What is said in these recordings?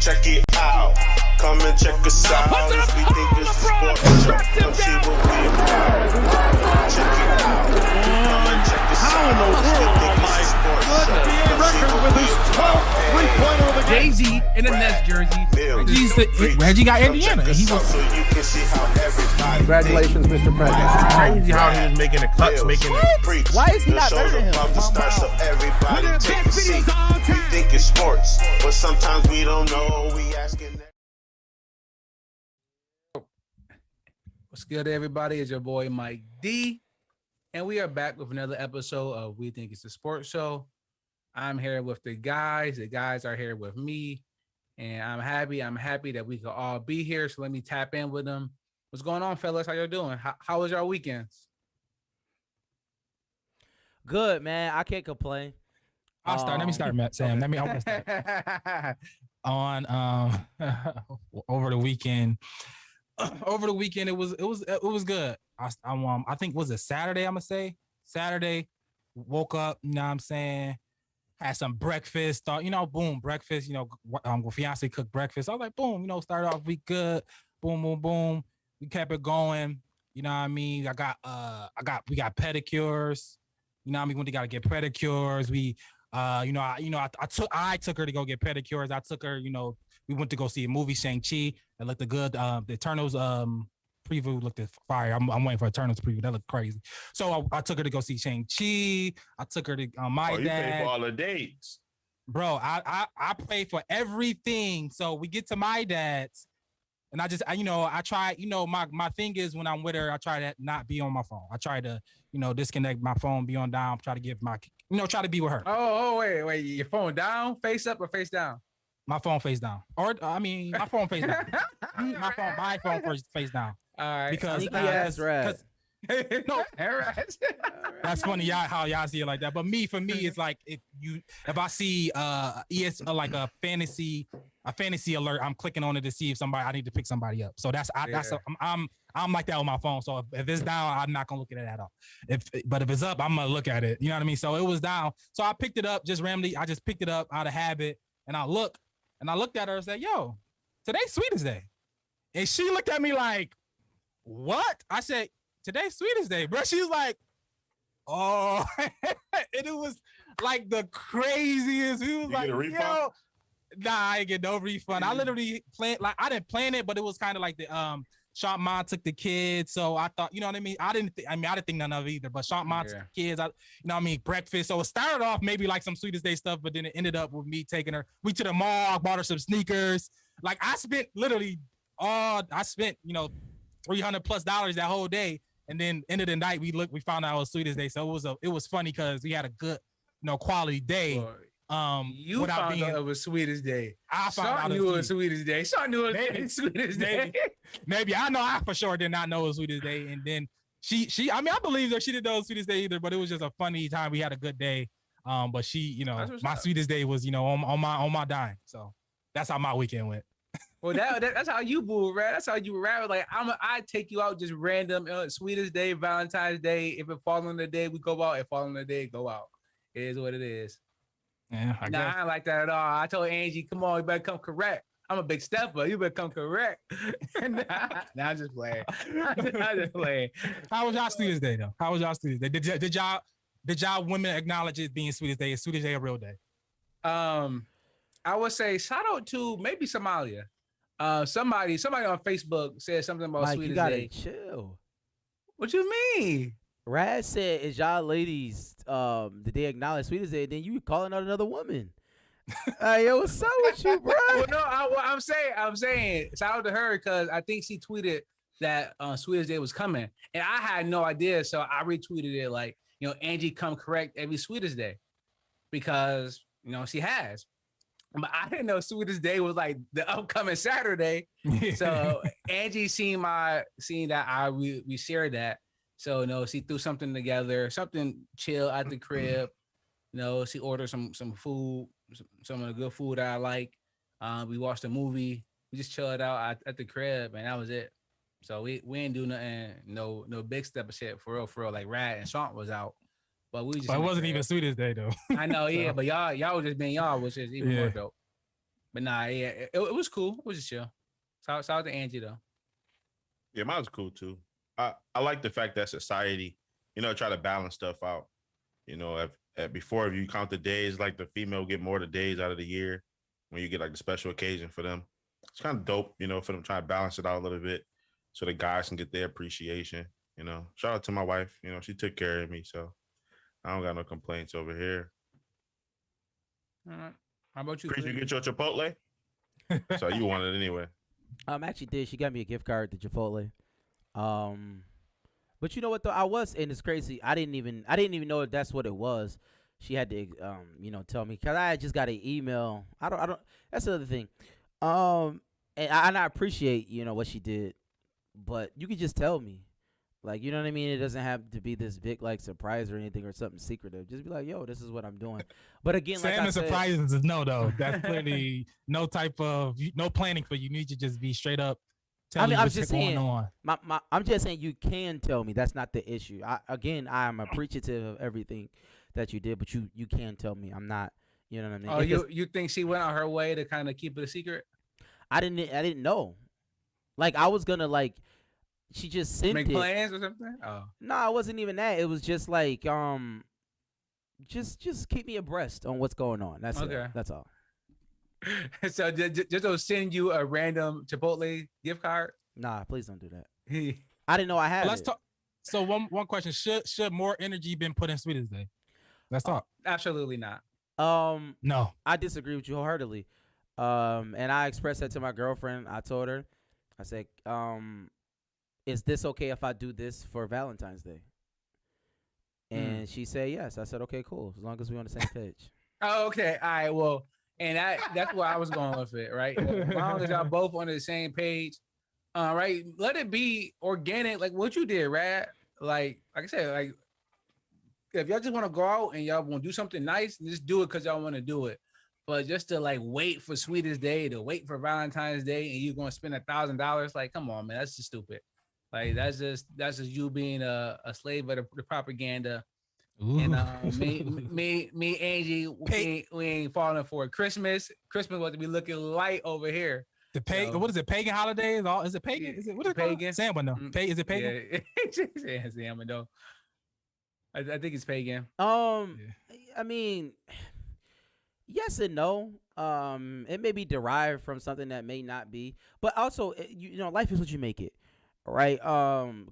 Check it out. Come and check us out. If we think it's a sport, come see what we about. Check it out. Come and check us How in the out. world, oh my goodness, NBA record with his 12th three-pointer of the game. Jay-Z in the Nets jersey. Reggie got Indiana. And he was so you can see how everybody. Congratulations, Mr. President. Crazy how he was making the cuts, making it. Why is he not better than him? So everybody take a seat. We think it's sports, but sometimes we don't know. We asking. What's good, everybody? It's your boy Mike D, and we are back with another episode of We Think It's a Sports Show. I'm here with the guys. The guys are here with me, and I'm happy that we could all be here. So let me tap in with them. What's going on, fellas? How y'all doing? How was your weekends? Good, man. I can't complain. I'll start. Let me start, Matt. Sam. Let me start. On over the weekend. It was good. I think was it Saturday? I'm gonna say Saturday. Woke up, you know what I'm saying? Had some breakfast. Thought, boom, breakfast. Fiance cooked breakfast. I was like, boom, started off week good. Boom, boom, boom. We kept it going. You know what I mean? We got pedicures. You know what I mean? When they gotta get pedicures, I took her to go get pedicures. I took her, we went to go see a movie, Shang-Chi. It looked good. The Eternals preview looked fire. I'm waiting for Eternals preview. That looked crazy. So I took her to go see Shang-Chi. I took her to my dad. You paid for all the dates. Bro, I pay for everything. So we get to my dad's. And I try, my thing is when I'm with her, I try to not be on my phone. I try to, disconnect my phone, be on down, try to give my, try to be with her. Oh, wait, your phone down, face up or face down? My phone face down. Or, my phone face down. my phone face down. All right. Because no, that's funny how y'all see it like that. But for me, it's like if I see like a fantasy alert, I'm clicking on it to see if I need to pick somebody up. So I'm like that on my phone. So if it's down, I'm not gonna look at it at all. But if it's up, I'm gonna look at it. You know what I mean? So it was down. So I picked it up just randomly. I just picked it up out of habit, and I looked at her and said, "Yo, today's Sweetest Day," and she looked at me like, "What?" I said, "Today's Sweetest Day, bro." She was like, "Oh," and it was like the craziest. He was like, "Yo, nah, I ain't get no refund." I literally planned, like I didn't plan it, but it was kind of like the Sean Mom took the kids, so I thought, you know what I mean. I didn't think none of it either, but Sean Mom took the kids. Breakfast. So it started off maybe like some Sweetest Day stuff, but then it ended up with me taking her. We to the mall, I bought her some sneakers. Like I spent $300+ that whole day. And then end of the night, we found out it was Sweetest Day. So it was funny because we had a good, quality day. Boy, you found out it was Sweetest Day. I found out it was Sweetest Day. Sean knew it was Sweetest Day. Maybe I for sure did not know it was Sweetest Day. And then she I believe that she didn't know it was Sweetest Day either, but it was just a funny time. We had a good day. But she, my Sweetest Day was, on my dime. So that's how my weekend went. Well, that's how you move, right? That's how you rap. Like I take you out just random. Sweetest Day, Valentine's Day. If it falls on the day, we go out. If fall on the day, go out. It is what it is. Yeah, I guess. I ain't like that at all. I told Angie, come on, you better come correct. I'm a big stepper. You better come correct. Nah, I'm just playing. I'm just playing. How was y'all Sweetest Day though? How was y'all Sweetest Day? Did y'all women acknowledge it being Sweetest Day? Is Sweetest Day a real day? I would say shout out to maybe Somalia. Somebody on Facebook said something about Mike, Sweetest you gotta Day. chill. What you mean? Raz said, "Is y'all ladies did they acknowledge Sweetest Day?" Then you calling out another woman. Yo, what's up with you, bro? Well, no, I'm saying shout out to her because I think she tweeted that Sweetest Day was coming, and I had no idea, so I retweeted it like, Angie come correct every Sweetest Day because she has. But I didn't know Sweetest Day was like the upcoming Saturday. So Angie seen that we shared that. So she threw something together, something chill at the crib. She ordered some food, some of the good food that I like. We watched a movie. We just chilled out at the crib, and that was it. So we didn't do nothing, no big step of shit for real. Like Rad and Sean was out. But we just. But it wasn't even Sweetest Day though. I know, yeah, but y'all was just being y'all, which is even more dope. But nah, yeah, it was cool. It was just chill. Shout out to Angie though. Yeah, mine's cool too. I like the fact that society, try to balance stuff out. Before, if you count the days, like the female get more of the days out of the year when you get like the special occasion for them. It's kind of dope, for them trying to balance it out a little bit so the guys can get their appreciation. Shout out to my wife. She took care of me, so I don't got no complaints over here. All right. How about you? Chris, you get your Chipotle? So you want it anyway. Actually did. She got me a gift card to Chipotle. But you know what though? And it's crazy. I didn't even know if that's what it was. She had to, tell me, cause I had just got an email. I don't. That's the other thing. And I appreciate, what she did, but you could just tell me, like, you know what I mean? It doesn't have to be this big like surprise or anything or something secretive. Just be like, yo, this is what I'm doing. But again, like I said, surprises is no though. That's clearly no type of no planning for you. You need to just be straight up. I'm just saying. I'm just saying you can tell me. That's not the issue. I'm appreciative of everything that you did, but you can tell me. I'm not. You know what I mean? Oh, you think she went on her way to kind of keep it a secret? I didn't know. Like I was gonna like. She just sent Make plans or something? Oh. No, it wasn't even that. It was just like just keep me abreast on what's going on. That's okay. That's all. So just to send you a random Chipotle gift card? Nah, please don't do that. I didn't know I had. Let's talk. So one question: Should more energy been put in Sweetest Day? Let's talk. Absolutely not. No, I disagree with you wholeheartedly. And I expressed that to my girlfriend. I told her, I said, is this okay if I do this for Valentine's Day? And she said yes. I said, okay, cool, as long as we're on the same page. Oh, okay. All right. Well, and that's where I was going with it, right? As long as y'all both on the same page, right? Let it be organic, like what you did, Rad. Like I said, like if y'all just want to go out and y'all want to do something nice, just do it because y'all want to do it. But just to like wait for Sweetest Day, to wait for Valentine's Day, and you're gonna spend $1,000, like, come on, man, that's just stupid. Like that's just you being a slave of the propaganda. Ooh. And me, Angie, we ain't falling for it. Christmas about to be looking light over here. What is it? Pagan holidays? Is it pagan? Is it what is it pagan? Salmon though. Is it pagan? Yeah, salmon though. I think it's pagan. I mean, yes and no. It may be derived from something that may not be, but also, life is what you make it. Right.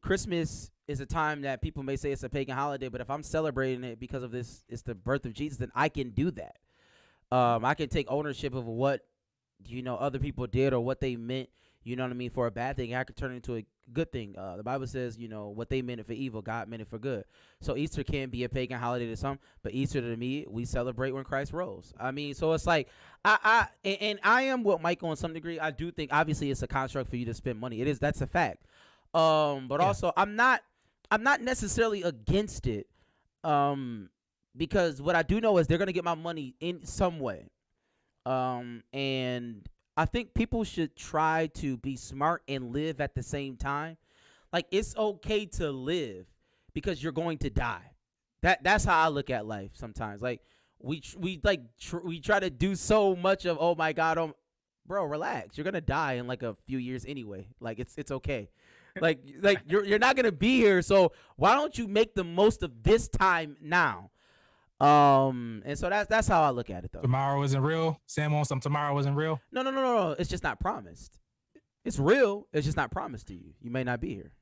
Christmas is a time that people may say it's a pagan holiday, but if I'm celebrating it because of this, it's the birth of Jesus, then I can do that. I can take ownership of what, other people did or what they meant, for a bad thing. I could turn it into a good thing. The Bible says, what they meant it for evil, God meant it for good. So Easter can be a pagan holiday to some, but Easter to me, we celebrate when Christ rose. I mean, so it's like, I am with Michael in some degree. I do think obviously it's a construct for you to spend money. It is, that's a fact. But also I'm not necessarily against it. Because what I do know is they're gonna get my money in some way. And I think people should try to be smart and live at the same time. Like it's okay to live because you're going to die. That's how I look at life sometimes. Like we try to do so much of, oh my God, bro, relax. You're gonna die in like a few years anyway. Like it's okay. Like you're not gonna be here, so why don't you make the most of this time now? And so that's how I look at it though. Tomorrow isn't real. Sam on some tomorrow isn't real. No. It's just not promised. It's real. It's just not promised to you. You may not be here.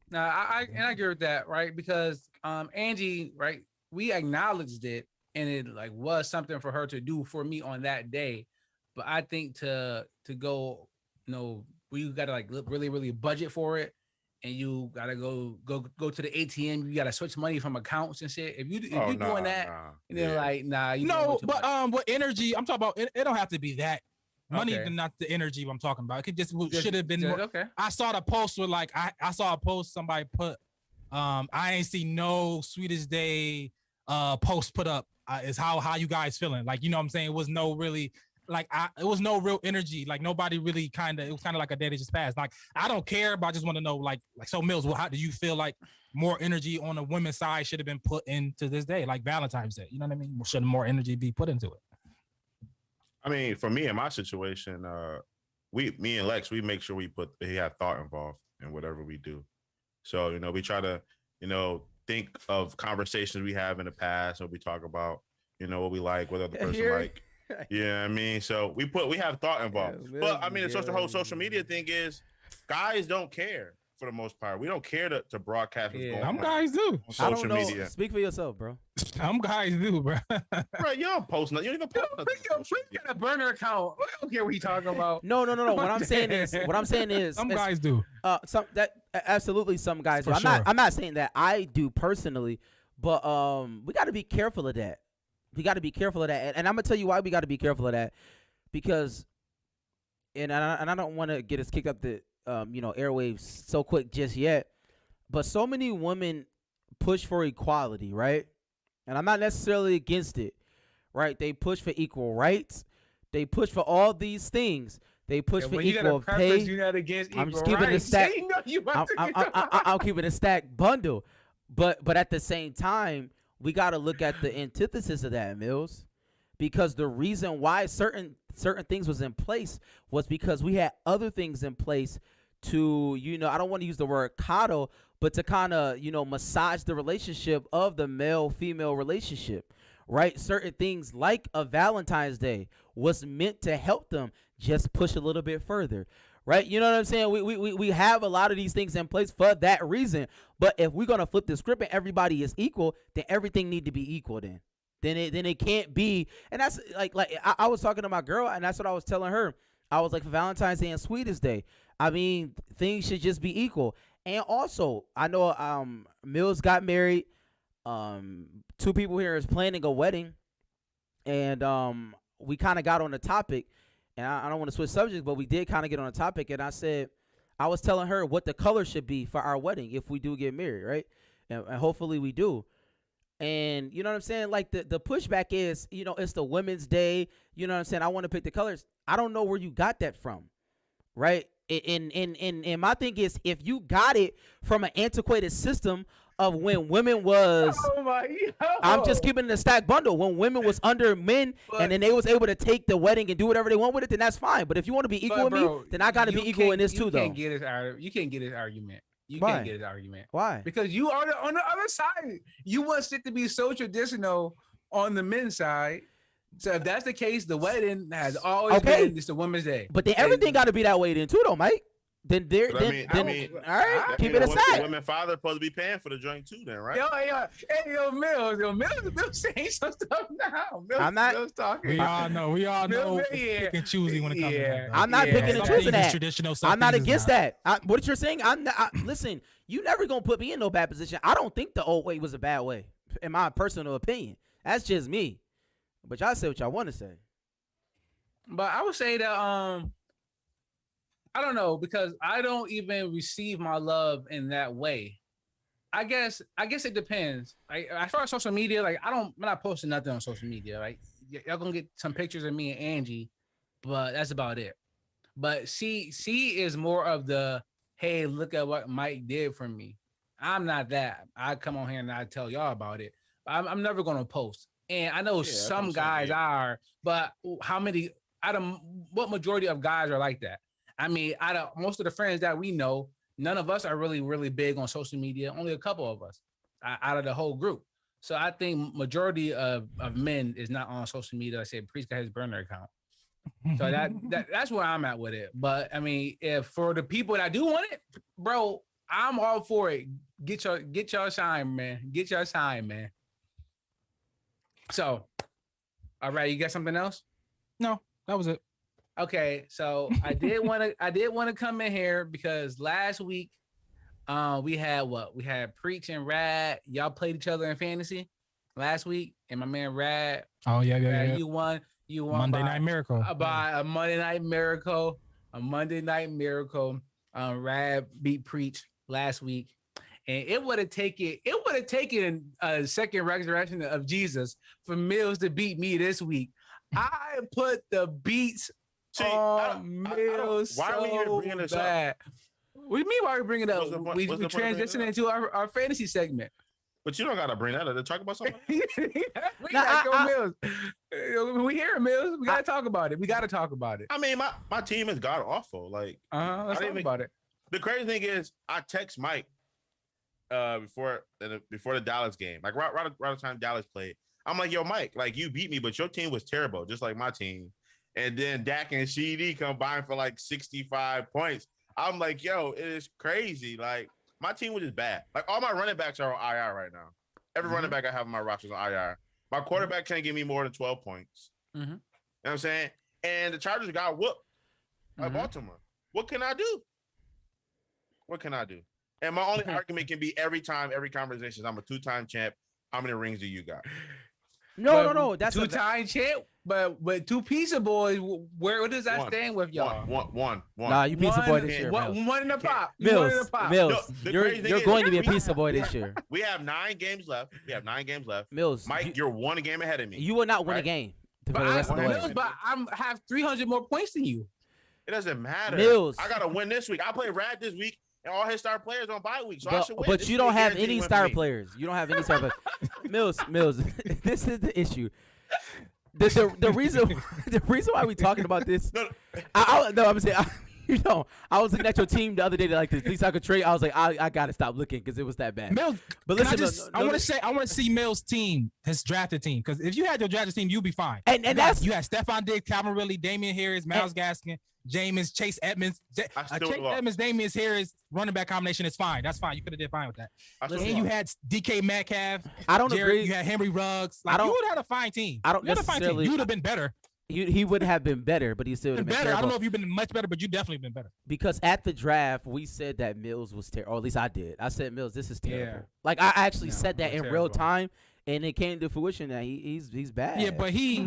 No, I agree with that, right? Because Angie, right, we acknowledged it, and it like was something for her to do for me on that day. But I think to go, we gotta like really, really budget for it, and you gotta go to the ATM. You gotta switch money from accounts and shit. If you're doing that, and then like, nah, you no. But what energy? I'm talking about. It don't have to be that money, not the energy I'm talking about. It could just should have been more. Okay. I saw the post with like I saw a post somebody put. I ain't see no Sweetest Day post put up. Is how you guys feeling? Like, what I'm saying? It was no really. Like it was no real energy. Like nobody really it was kind of like a day that just passed. Like I don't care, but I just want to know, like so Mills, how do you feel like more energy on the women's side should have been put into this day, like Valentine's Day? You know what I mean? Should more energy be put into it? I mean, for me in my situation, me and Lex, we make sure we have thought involved in whatever we do. So, we try to, think of conversations we have in the past, or we talk about, what we like, what other person like. Yeah, I mean, so we have thought involved. But I mean, the whole social media thing is, guys don't care for the most part. We don't care to broadcast what's going on. Some guys do. On social media. Speak for yourself, bro. Some guys do, bro. Bro, you don't post nothing. You don't even post nothing. You got a burner account. I don't care what you talking about. No. What I'm saying is, some guys do. Absolutely some guys do. I'm not saying that I do personally, but we got to be careful of that. We got to be careful of that, and I'm gonna tell you why we got to be careful of that, because, and I don't want to get us kicked up the airwaves so quick just yet, but so many women push for equality, right? And I'm not necessarily against it, right? They push for equal rights. They push for all these things. They push for equal pay. You're not against equal I'm just keeping it a stack. I'm keeping a stack bundle, but at the same time, we got to look at the antithesis of that, Mills, because the reason why certain things was in place was because we had other things in place to, I don't want to use the word coddle, but to kind of, massage the relationship of the male-female relationship, right? Certain things like a Valentine's Day was meant to help them just push a little bit further, right? You know what I'm saying? We have a lot of these things in place for that reason. But if we're gonna flip the script and everybody is equal, then everything need to be equal. Then it can't be. And that's like I was talking to my girl, and that's what I was telling her. I was like, for Valentine's Day and Sweetest Day, I mean, things should just be equal. And also, I know Mills got married. 2 people here is planning a wedding, and we kind of got on the topic. And I don't want to switch subjects, but we did kind of get on a topic. And I was telling her what the color should be for our wedding if we do get married, right? And hopefully we do. And you know what I'm saying? Like the pushback is, it's the Women's Day. You know what I'm saying? I want to pick the colors. I don't know where you got that from, right? And my thing is, if you got it from an antiquated system of when women was, I'm just keeping it a stack bundle. When women was under men, and then they was able to take the wedding and do whatever they want with it, then that's fine. But if you want to be equal with me, then I got to be equal in this too, though. You can't get his argument. Why? Can't get his argument. Why? Because you are on the other side. You want it to be so traditional on the men's side. So if that's the case, the wedding has always been just a Women's Day. But then everything got to be that way then too, though, Mike. Then all right, keep it aside. Women father supposed to be paying for the joint too, then, right? Yo, Mills saying some stuff now. I'm not. Mills talking. We all know. Pick and choosy when it comes to that. I'm not picking and choosing that. Traditional, I'm not against that. What you're saying, listen. You never gonna put me in no bad position. I don't think the old way was a bad way, in my personal opinion. That's just me. But y'all say what y'all want to say. But I would say that I don't know, because I don't even receive my love in that way. I guess it depends. Like, as far as social media, like I'm not posting nothing on social media. Right? Y'all gonna get some pictures of me and Angie, but that's about it. But C is more of the, hey, look at what Mike did for me. I'm not that. I come on here and I tell y'all about it. I'm never gonna post. And I know some guys are, but what majority of guys are like that? I mean, out of most of the friends that we know, none of us are really, really big on social media. Only a couple of us out of the whole group. So I think majority of men is not on social media. I said, Priest got his burner account. So that's where I'm at with it. But I mean, if for the people that do want it, bro, I'm all for it. Get your shine, man. Get your shine, man. So, all right, you got something else? No, that was it. Okay, so I did want to come in here because last week we had Preach and Rad. Y'all played each other in fantasy last week, and my man Rad. Oh yeah. You won Monday Night Miracle. By a Monday Night Miracle. Rad beat Preach last week. And it would have taken a second resurrection of Jesus for Mills to beat me this week. I put the beats on Mills. Why are we here bringing this up? What do you mean? Why are we bringing it up? We What's the point of bringing transitioned it up? into our fantasy segment. But you don't gotta bring that up to talk about something. We hear it, Mills. We gotta talk about it. I mean, my team is god awful. Like, Let's talk about it. The crazy thing is, I text Mike before the Dallas game, like right around the time Dallas played. I'm like, yo, Mike, like you beat me, but your team was terrible, just like my team. And then Dak and CD combined for like 65 points. I'm like, yo, it is crazy. Like, my team was just bad. Like, all my running backs are on IR right now. Every running back I have in my roster is on IR. My quarterback can't give me more than 12 points. You know what I'm saying? And the Chargers got whooped by Baltimore. What can I do? And my only argument can be every conversation, I'm a 2-time champ. How many rings do you got? No. That's 2-time champ, but 2 pizza boys. What does that stand with y'all? One. Nah, you pizza boy this year. One in the pop. Mills, No, you're going to be a pizza boy this year. We have 9 games left. Mills, Mike, you're 1 game ahead of me. You will not win a game. But I have 300 more points than you. It doesn't matter. Mills, I gotta win this week. I play Rad this week, and all his star players on bye week, so I should win. But you don't have any star players. You don't have any star players. Mills, this is the issue. The reason why we talking about this. I'm saying. I was looking at your team the other day, like the least I could trade. I was like, I gotta stop looking because it was that bad. Mills, but listen, I want to see Mills' team, his drafted team, because if you had your drafted team, you'd be fine. And you had Stephon Diggs, Calvin Ridley, Damian Harris, Myles Gaskin, Jameis, Chase Edmonds. Chase Edmonds, Damian Harris running back combination is fine. That's fine. You could have did fine with that. And you had DK Metcalf. I don't agree. You had Henry Ruggs. Like, you would have had a fine team. I don't necessarily. You would have been better. He would have been better, but he still would have been better. terrible. I don't know if you've been much better, but you definitely been better. Because at the draft, we said that Mills was terrible, or at least I did. I said, Mills, this is terrible. Yeah. Like, I actually said that in real time, and it came to fruition that he's bad. Yeah, but he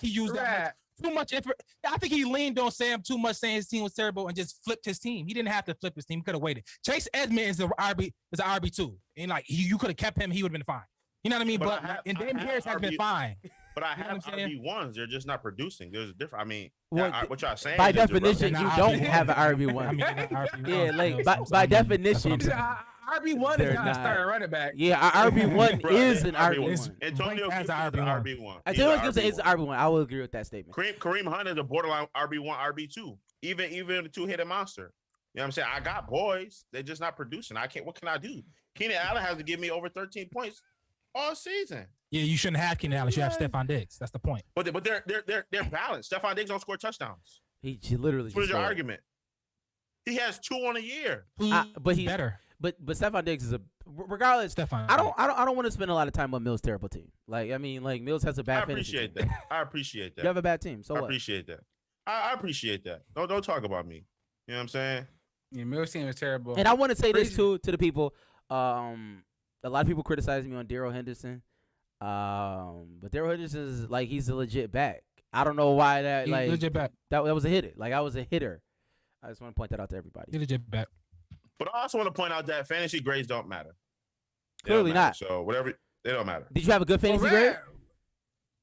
used that too much effort. I think he leaned on Sam too much, saying his team was terrible, and just flipped his team. He didn't have to flip his team. He could have waited. Chase Edmonds is an RB2, and like you could have kept him, he would have been fine. You know what I mean? But Damian Harris has been fine. But I have RB1s. They're just not producing. There's a difference. I mean, what y'all saying? By definition, you don't have an RB1. Yeah, like by definition, RB1 is not a starting running back. Yeah, our RB1 is an RB1. Antonio Gibson is an RB1. Antonio Gibson is an RB1. I will agree with that statement. Kareem Hunt is a borderline RB1, RB2. Even the 2-headed monster. You know what I'm saying? I got boys. They're just not producing. I can't. What can I do? Keenan Allen has to give me over 13 points all season. Yeah, you shouldn't have Keenan Allen. You should have Stephon Diggs. That's the point. But they're balanced. Stephon Diggs don't score touchdowns. He literally. What is your argument? He has 2 on a year. But he's better. But Stephon Diggs is regardless. Stephon. I don't want to spend a lot of time on Mills' terrible team. Like, I mean, like Mills has a bad. I appreciate that. You have a bad team. So I appreciate that. I appreciate that. Don't talk about me. You know what I'm saying? Yeah, Mills' team is terrible. And I want to say this too to the people. A lot of people criticize me on Darrell Henderson. But Darrell Henderson is like, he's a legit back. I don't know why that he's like legit back. That was a hitter. Like, I was a hitter. I just want to point that out to everybody. He's legit back. But I also want to point out that fantasy grades don't matter. Clearly not. So whatever, they don't matter. Did you have a good fantasy grade?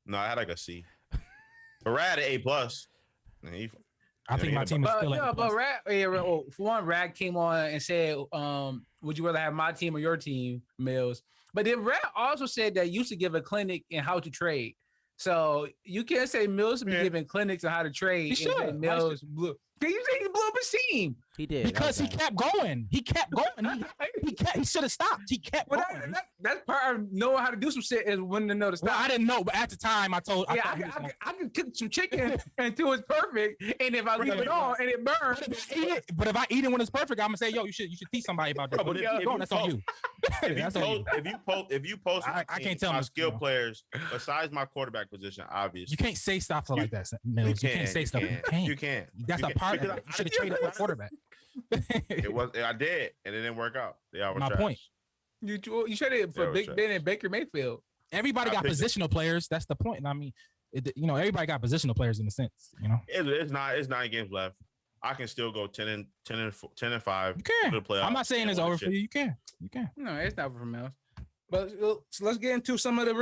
No, I had like a C. But Rad A+. I think my team is still at but Rad, for one, Rad came on and said, would you rather have my team or your team, Mills? But then Rad also said that you should give a clinic in how to trade. So you can't say Mills be giving clinics on how to trade. He should. Mills blew. Can you say he blew up his team? He did. Because he kept going. He should have stopped. He kept going. That's part of knowing how to do some shit is when to know to stop. Well, I didn't know, but at the time I could cook some chicken until it's perfect, and if I leave it on and it burns. But if I eat it when it's perfect, I'm gonna say, yo, you should teach somebody about that. But that's on you. If you post, I can't tell my skill players besides my quarterback position, obviously. You can't say stuff like that, Mills. You can't say stuff. You can't. That's a part of it. You should have traded for a quarterback. I did, and it didn't work out. My point. You traded for Big Ben and Baker Mayfield. Everybody got positional players. That's the point. I mean, everybody got positional players in a sense. It's 9 games left. I can still go 10 and 5. You can. I'm not saying it's over for you. You can. No, it's not for Mills. But so let's get into some of the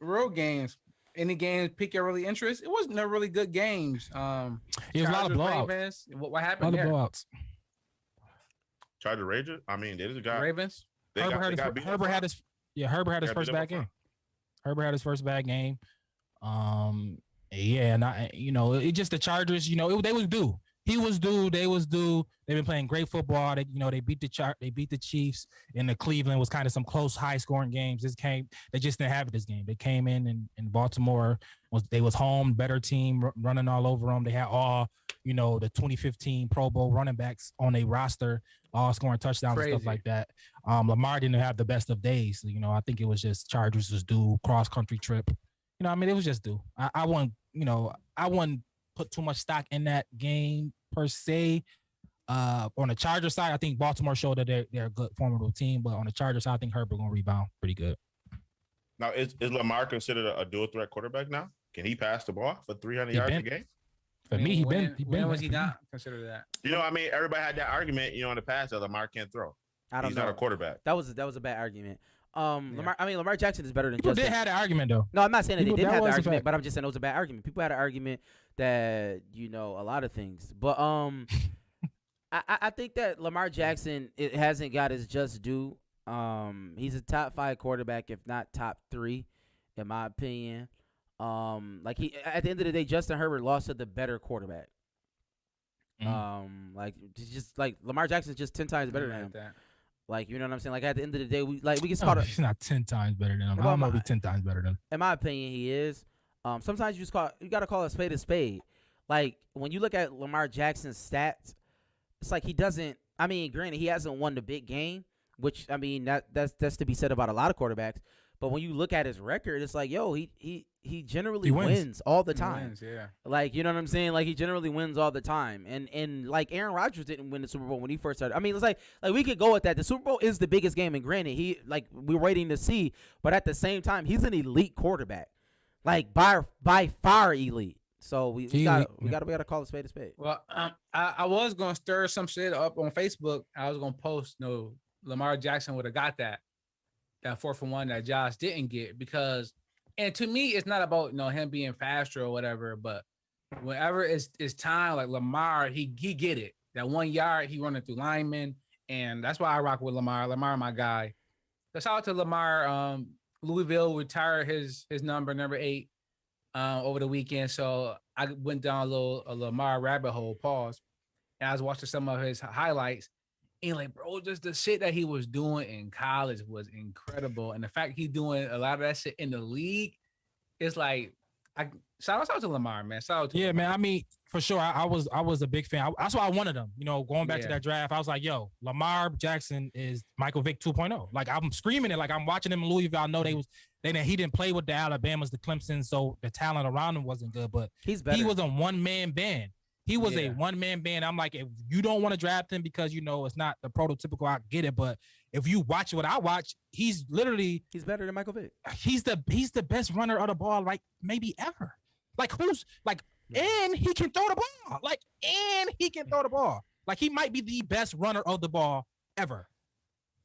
real games. Any games pique your really interest? It wasn't a really good games. It was a lot of blowouts. Ravens. What happened there? A lot of blowouts. Charger Ranger. I mean, they just got Ravens. Herbert had his first bad game. Herbert had his first bad game. Yeah, and it just the Chargers. They was due. He was due. They was due. They've been playing great football. They beat the Chiefs, and the Cleveland was kind of some close, high scoring games. They just didn't have it this game. They came in Baltimore was home, better team, running all over them. They had all the 2015 Pro Bowl running backs on their roster, all scoring touchdowns and stuff like that. Lamar didn't have the best of days. I think it was just Chargers was due, cross country trip. It was just due. I wouldn't put too much stock in that game per se. On the Chargers side, I think Baltimore showed that they're a good, formidable team. But on the Chargers side, I think Herbert gonna rebound pretty good. Now, is Lamar considered a dual threat quarterback now? Can he pass the ball for 300 yards a game? For me, when was he not considered that? Everybody had that argument, in the past that Lamar can't throw. He's not a quarterback. That was a bad argument. Lamar Jackson is better than People Justin. did have an argument though. No, I'm not saying that they didn't have the argument, but I'm just saying it was a bad argument. People had an argument that a lot of things, but I think that Lamar Jackson hasn't got his just due. He's a top 5 quarterback, if not top 3, in my opinion. At the end of the day, Justin Herbert lost to the better quarterback. Lamar Jackson is just 10 times better than him. You know what I'm saying? At the end of the day, we get caught up. He's not 10 times better than him. I don't know if he's 10 times better than him. In my opinion, he is. Sometimes you got to call a spade a spade. When you look at Lamar Jackson's stats, it's he doesn't. Granted, he hasn't won the big game, which that's to be said about a lot of quarterbacks. But when you look at his record, it's he generally wins all the time. He wins, yeah. You know what I'm saying? He generally wins all the time. And Aaron Rodgers didn't win the Super Bowl when he first started. It's we could go with that. The Super Bowl is the biggest game, and granted, we're waiting to see. But at the same time, he's an elite quarterback, by far elite. So we gotta call a spade a spade. Well, I was gonna stir some shit up on Facebook. I was gonna post, Lamar Jackson would have got that 4-for-1 that Josh didn't get, because, and to me, it's not about him being faster or whatever, but whenever it's time, Lamar, he get it. That 1 yard he running through linemen, and that's why I rock with Lamar. Lamar, my guy. So shout out to Lamar. Louisville retired his number 8 over the weekend, so I went down a Lamar rabbit hole. Pause. And I was watching some of his highlights. And bro, just the shit that he was doing in college was incredible. And the fact he's doing a lot of that shit in the league, it's shout out to Lamar, man. Shout out to Lamar. Man. For sure, I was a big fan. That's why I wanted him. Going back to that draft, I was like, yo, Lamar Jackson is Michael Vick 2.0. I'm screaming it. I'm watching him in Louisville. I know he didn't play with the Alabamas, the Clemson, so the talent around him wasn't good, but he's better. He was a one-man band. He was a one-man band. I'm like, if you don't want to draft him because it's not the prototypical, I get it. But if you watch what I watch, he's better than Michael Vick. He's the best runner of the ball, maybe ever. And he can throw the ball. He might be the best runner of the ball ever.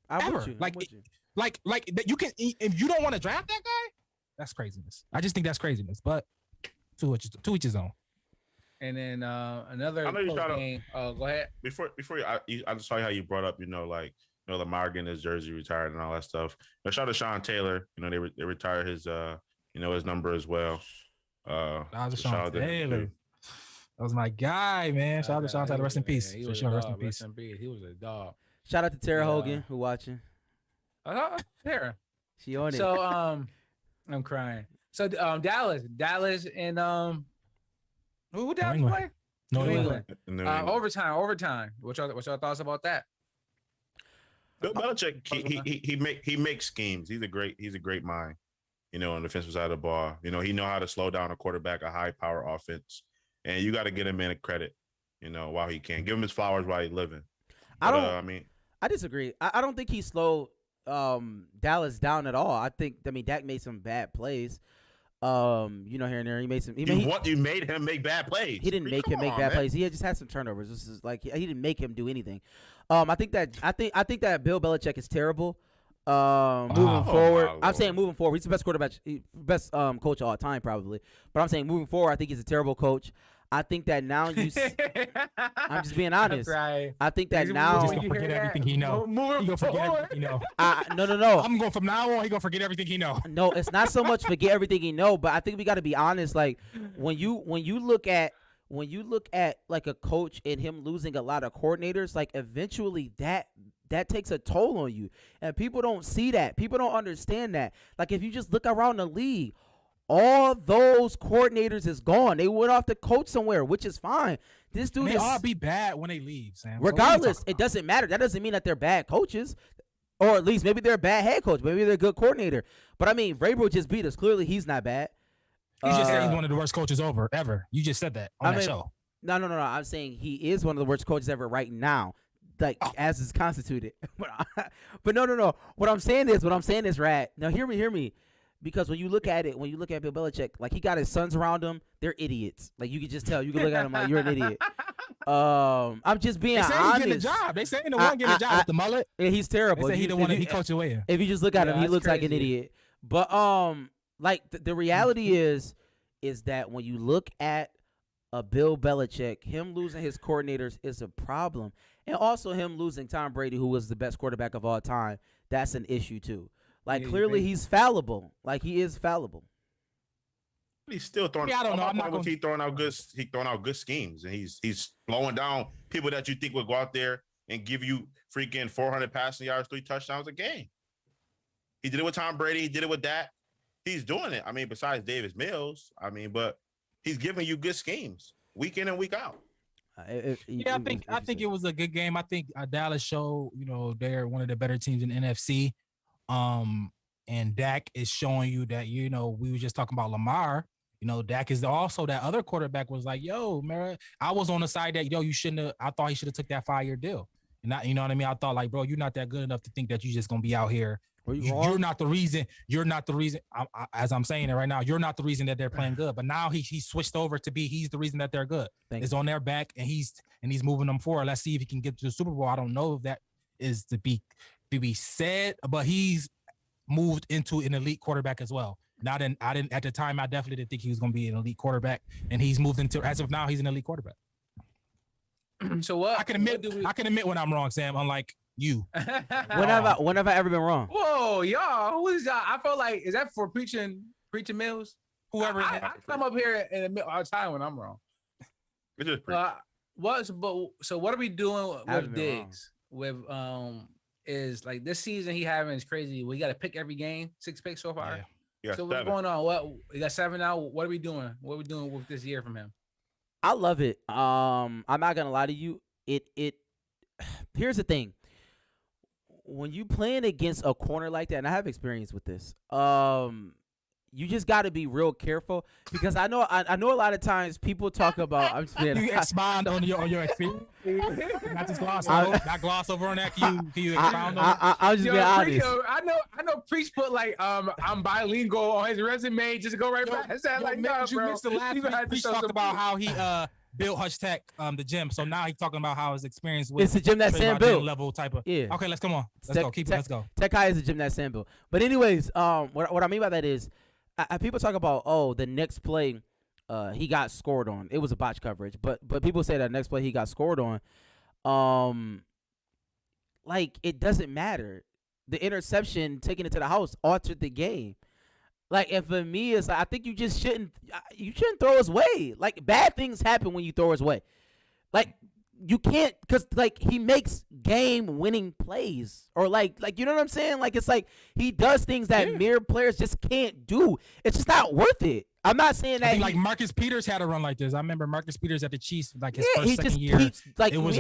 I'm with you. You can, if you don't want to draft that guy, that's craziness. I just think that's craziness. But to each his own. And then another game. Oh, go ahead. Before I just saw how you brought up, Lamar getting his jersey retired and all that stuff. Shout out to Sean Taylor. They retired his his number as well. Shout out to Sean Taylor. That was my guy, man. Shout out to Sean Taylor. Rest in peace. He was rest in peace. He was a dog. Shout out to Tara Hogan who watching. Tara. She on it. So I'm crying. So Dallas and who Dallas play? New England. Overtime. What's your thoughts about that? Bill Belichick, he makes schemes. He's a great mind, on the defensive side of the ball. He know how to slow down a quarterback, a high power offense, and you got to get him in a credit, while he can. Give him his flowers while he's living. But, I disagree. I don't think he slowed Dallas down at all. Dak made some bad plays. Here and there, he made some. You made him make bad plays. He didn't make him make bad plays. He just had some turnovers. This is he didn't make him do anything. I think that Bill Belichick is terrible. Moving forward, I'm saying moving forward, he's the best quarterback, best coach of all time probably. But I'm saying moving forward, I think he's a terrible coach. I think that now I'm just being honest. Right. I think that He's now just gonna forget everything he know. He gonna forget everything he know. no. I'm going from now on. He gonna forget everything he know. No, it's not so much forget everything you know, but I think we got to be honest. Like when you look at like a coach and him losing a lot of coordinators, like eventually that takes a toll on you, and people don't see that. People don't understand that. Like if you just look around the league, all those coordinators is gone. They went off to coach somewhere, which is fine. This dude They is all be bad when they leave, Sam. regardless. It doesn't matter. That doesn't mean that they're bad coaches. Or at least maybe they're a bad head coach. Maybe they're a good coordinator. But, I mean, Vrabel just beat us. Clearly, he's not bad. You just said he's one of the worst coaches ever. You just said that on that show. No. I'm saying he is one of the worst coaches ever right now, like as is constituted. But no. What I'm saying is, Rat. Now, hear me. Because when you look at Bill Belichick, like he got his sons around him, they're idiots. Like you can just tell. You can look at him like you're an idiot. I'm just being honest. They say he's getting a job. They say the one getting a job with the mullet. Yeah, he's terrible. They say he the one that he coached away. If you just look at him, he looks like an idiot. But like the reality is that when you look at a Bill Belichick, him losing his coordinators is a problem, and also him losing Tom Brady, who was the best quarterback of all time, that's an issue too. Like clearly he's fallible. Like he is fallible. He's still throwing. I don't know. I'm not going. He throwing out good schemes, and he's slowing down people that you think would go out there and give you freaking 400 passing yards, 3 touchdowns a game. He did it with Tom Brady. He did it with that. He's doing it. I mean, besides Davis Mills, but he's giving you good schemes week in and week out. I think it was a good game. I think Dallas showed, they're one of the better teams in the NFC. And Dak is showing you that, we were just talking about Lamar. Dak is also that other quarterback was like, yo, man, I was on the side that, you shouldn't have. I thought he should have took that 5-year deal. And you know what I mean? I thought like, bro, you're not that good enough to think that you're just going to be out here. You're not the reason. As I'm saying it right now, you're not the reason that they're playing good. But now he switched over to he's the reason that they're good. It's on their back, and he's moving them forward. Let's see if he can get to the Super Bowl. I don't know if that is to be said, but he's moved into an elite quarterback as well. I didn't at the time. I definitely didn't think he was going to be an elite quarterback, and he's moved into, as of now, he's an elite quarterback. So what? I can admit when I'm wrong, Sam. Unlike you. When have I ever been wrong? Whoa, y'all! Who is y'all? I felt like, is that for preaching Mills? Whoever. I come up here in the middle all the time when I'm wrong. It's just so what are we doing with Diggs? With is like this season he having is crazy. We got to pick every game, 6 picks so far. Yeah. So what's going on? What we got 7 now? What are we doing? What are we doing with this year from him? I love it. I'm not gonna lie to you. It. Here's the thing. When you playing against a corner like that, and I have experience with this, you just got to be real careful because I know a lot of times people talk about. I'm just you expound on your experience. Not just gloss over on that. Can you expound on it? I'll just be honest. I know. Priest put like I'm bilingual on his resume. Just go right back. Is that like no, you missed the last week? Priest talked about how he built Hush Tech, the gym. So now he's talking about how his experience with it's the gym that Sam built. Level type of. Yeah. Okay, let's come on. Let's go. Tech High is the gym that Sam built. But anyways, what I mean by that is, people talk about the next play, he got scored on. It was a botch coverage, but people say that next play he got scored on. Like it doesn't matter. The interception taking it to the house altered the game. Like, and for me, it's like, I think you just shouldn't throw his way. Like, bad things happen when you throw his way. Like, you can't, because, like, he makes game-winning plays. Or, like, you know what I'm saying? Like, it's like he does things that mere players just can't do. It's just not worth it. I'm not saying that. Like, Marcus Peters had a run like this. I remember Marcus Peters at the Chiefs, like, his second just year. Keeps, like, it was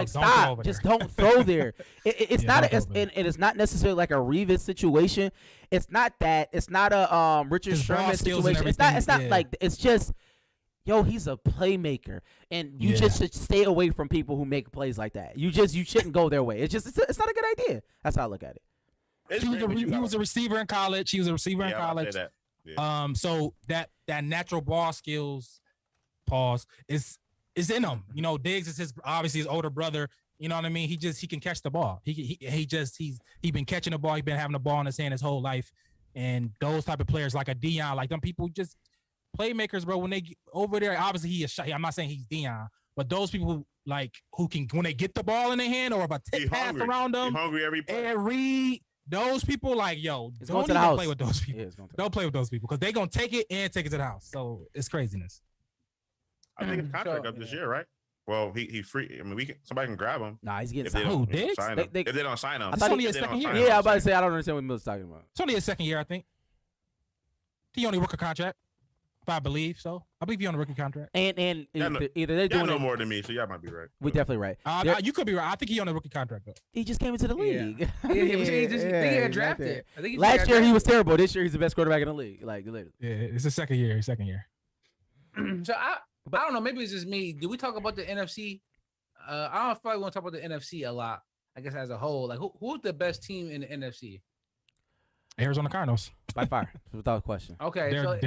stop. Just don't throw there. It's not it's not necessarily like a Revis situation. It's not that. It's not a Richard Sherman situation. It's not like, it's just, yo, he's a playmaker, and you just should stay away from people who make plays like that. You shouldn't go their way. It's not a good idea. That's how I look at it. He was a receiver in college. He was a receiver in college. Yeah. So that natural ball skills, is in him. Diggs is obviously his older brother. You know what I mean? He can catch the ball. He's been catching the ball. He's been having the ball in his hand his whole life. And those type of players like a Dion, like them people playmakers, bro, when they get over there, obviously he is shot. I'm not saying he's Dion, but those people like who can when they get the ball in their hand or if a tip pass around them, hungry every play. and read those people like yo, It's going don't to the even house. play with those people. Yeah, it's going to the Don't play with those people because they're gonna take it and take it to the house. So it's craziness. I think his contract up this year, right? Well, he free. I mean, somebody can grab him Nah, he's getting if they signed. Who, don't Diggs? sign him. They- If they don't sign him, I thought only If his they second don't year. sign him, Yeah, I'm I'm about to saying. say I don't understand what Mills talking about. It's only his second year, I think. He on a rookie contract, if I believe so. I believe he on a rookie contract. And Y'all know- either they're Y'all doing know it. more than me, so y'all might be right. We're definitely right. They're- You could be right. I think he on a rookie contract though. He just came into the Yeah. league. Yeah, he just think he he's got not drafted. there. I think Last got year he was drafted. terrible. This year he's the best quarterback in the league. Like literally. Yeah, it's his second year. So I don't know. Maybe it's just me. Do we talk about the NFC? I don't feel like we want to talk about the NFC a lot. I guess as a whole, like who's the best team in the NFC? Arizona Cardinals. By far, without question. Okay, They're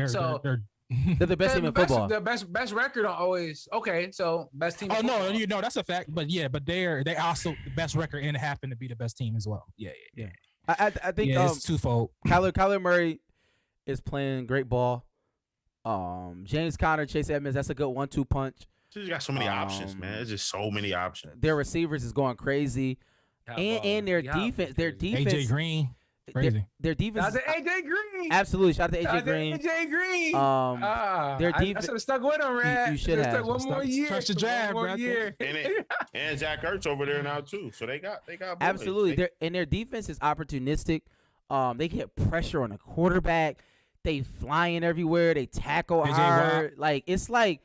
They're the best team in football. The best record always. Okay, so best team. Oh in no, football. you know that's a fact. But yeah, but they also the best record and happen to be the best team as well. Yeah. I think Yeah, it's twofold. Kyler Murray is playing great ball. James Conner, Chase Edmonds, that's a good 1-2 punch. Just got so many options, man. There's just so many options. Their receivers is going crazy, and their defense, AJ Green, crazy. their defense. Shout out to AJ Green. Absolutely, shout out to Shout AJ out to Green. AJ Green. Their I defense. should have stuck with him, man. You should have. stuck one more year. Trust the draft, one more bro. year. And Zach Ertz over there now too. So they got boys. Absolutely, their defense is opportunistic. They get pressure on the quarterback. They flying everywhere. They tackle AJ hard. Watt. Like it's like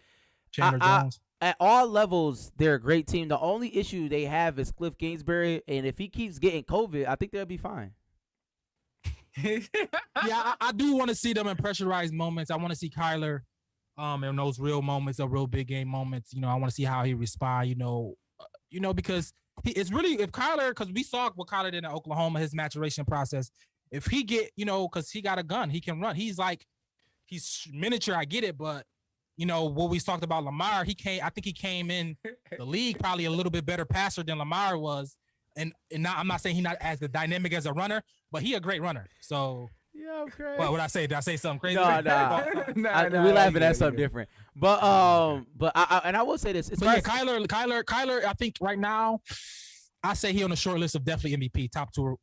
Chandler Jones. at all levels, they're a great team. The only issue they have is Cliff Kingsbury, and if he keeps getting COVID, I think they'll be fine. Yeah, I do want to see them in pressurized moments. I want to see Kyler in those real moments, the real big game moments. You know, I want to see how he respond. Because it's really if Kyler, because we saw what Kyler did in Oklahoma, his maturation process. If he get, because he got a gun, he can run. He's miniature. I get it, but what we talked about Lamar, I think he came in the league probably a little bit better passer than Lamar was. And I'm not saying he's not as the dynamic as a runner, but he a great runner. So Yeah, okay. what would I say? Did I say something crazy? No, we laughing at something different. But I will say this. But yeah, Kyler, I think right now, I say he on the short list of definitely MVP, top two.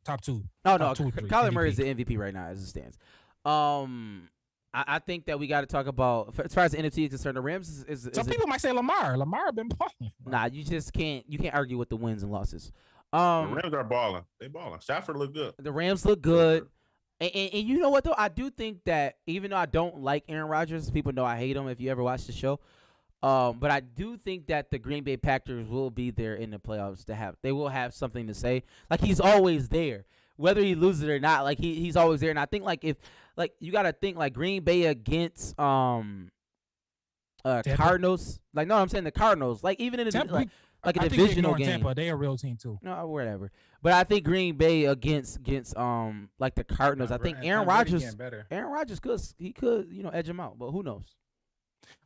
No, top 2 or 3 Kyler Murray is MVP. the MVP right now as it stands. I think that we got to talk about as far as the NFC is concerned. The Rams is Some people might say Lamar. Lamar been playing. Nah, you can't argue with the wins and losses. The Rams are balling. They balling. Stafford look good. The Rams look good. And you know what though? I do think that even though I don't like Aaron Rodgers, people know I hate him if you ever watch the show. But I do think that the Green Bay Packers will be there in the playoffs they will have something to say. Like he's always there. Whether he loses it or not, like he's always there. And I think if you gotta think like Green Bay against Cardinals. Like no, I'm saying the Cardinals. Like even in a a divisional game. Tampa, they a real team too. No, whatever. But I think Green Bay against like the Cardinals. I think Aaron Rodgers could edge him out, but who knows?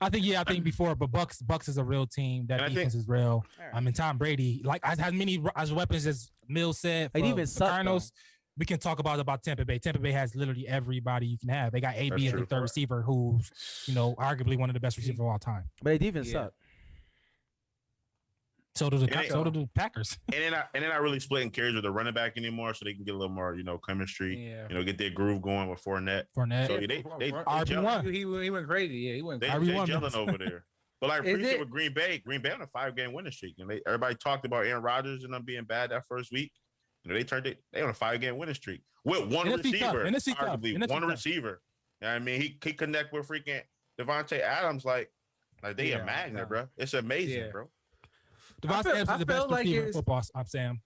I think before, but Bucks is a real team. That defense is real. I mean, Tom Brady, like has many as weapons as Mills said. It even sucked, Cardinals. We can talk about Tampa Bay. Tampa Bay has literally everybody you can have. They got AB as the third receiver, who's arguably one of the best receivers of all time. But they defense suck. So do the Packers. And they're not really splitting carries with the running back anymore, so they can get a little more, chemistry. Yeah. Get their groove going with Fournette. So they RB1. He went crazy. Yeah, he went. They gelling over there. But like appreciate with Green Bay on a 5-game winning streak. And everybody talked about Aaron Rodgers and them being bad that first week. They on a 5-game winning streak with one receiver. Arguably one receiver. You know what I mean? He connect with freaking Devontae Adams like they a magnet, bro. It's amazing, bro. Devontae Adams is the best receiver in football. I'm saying.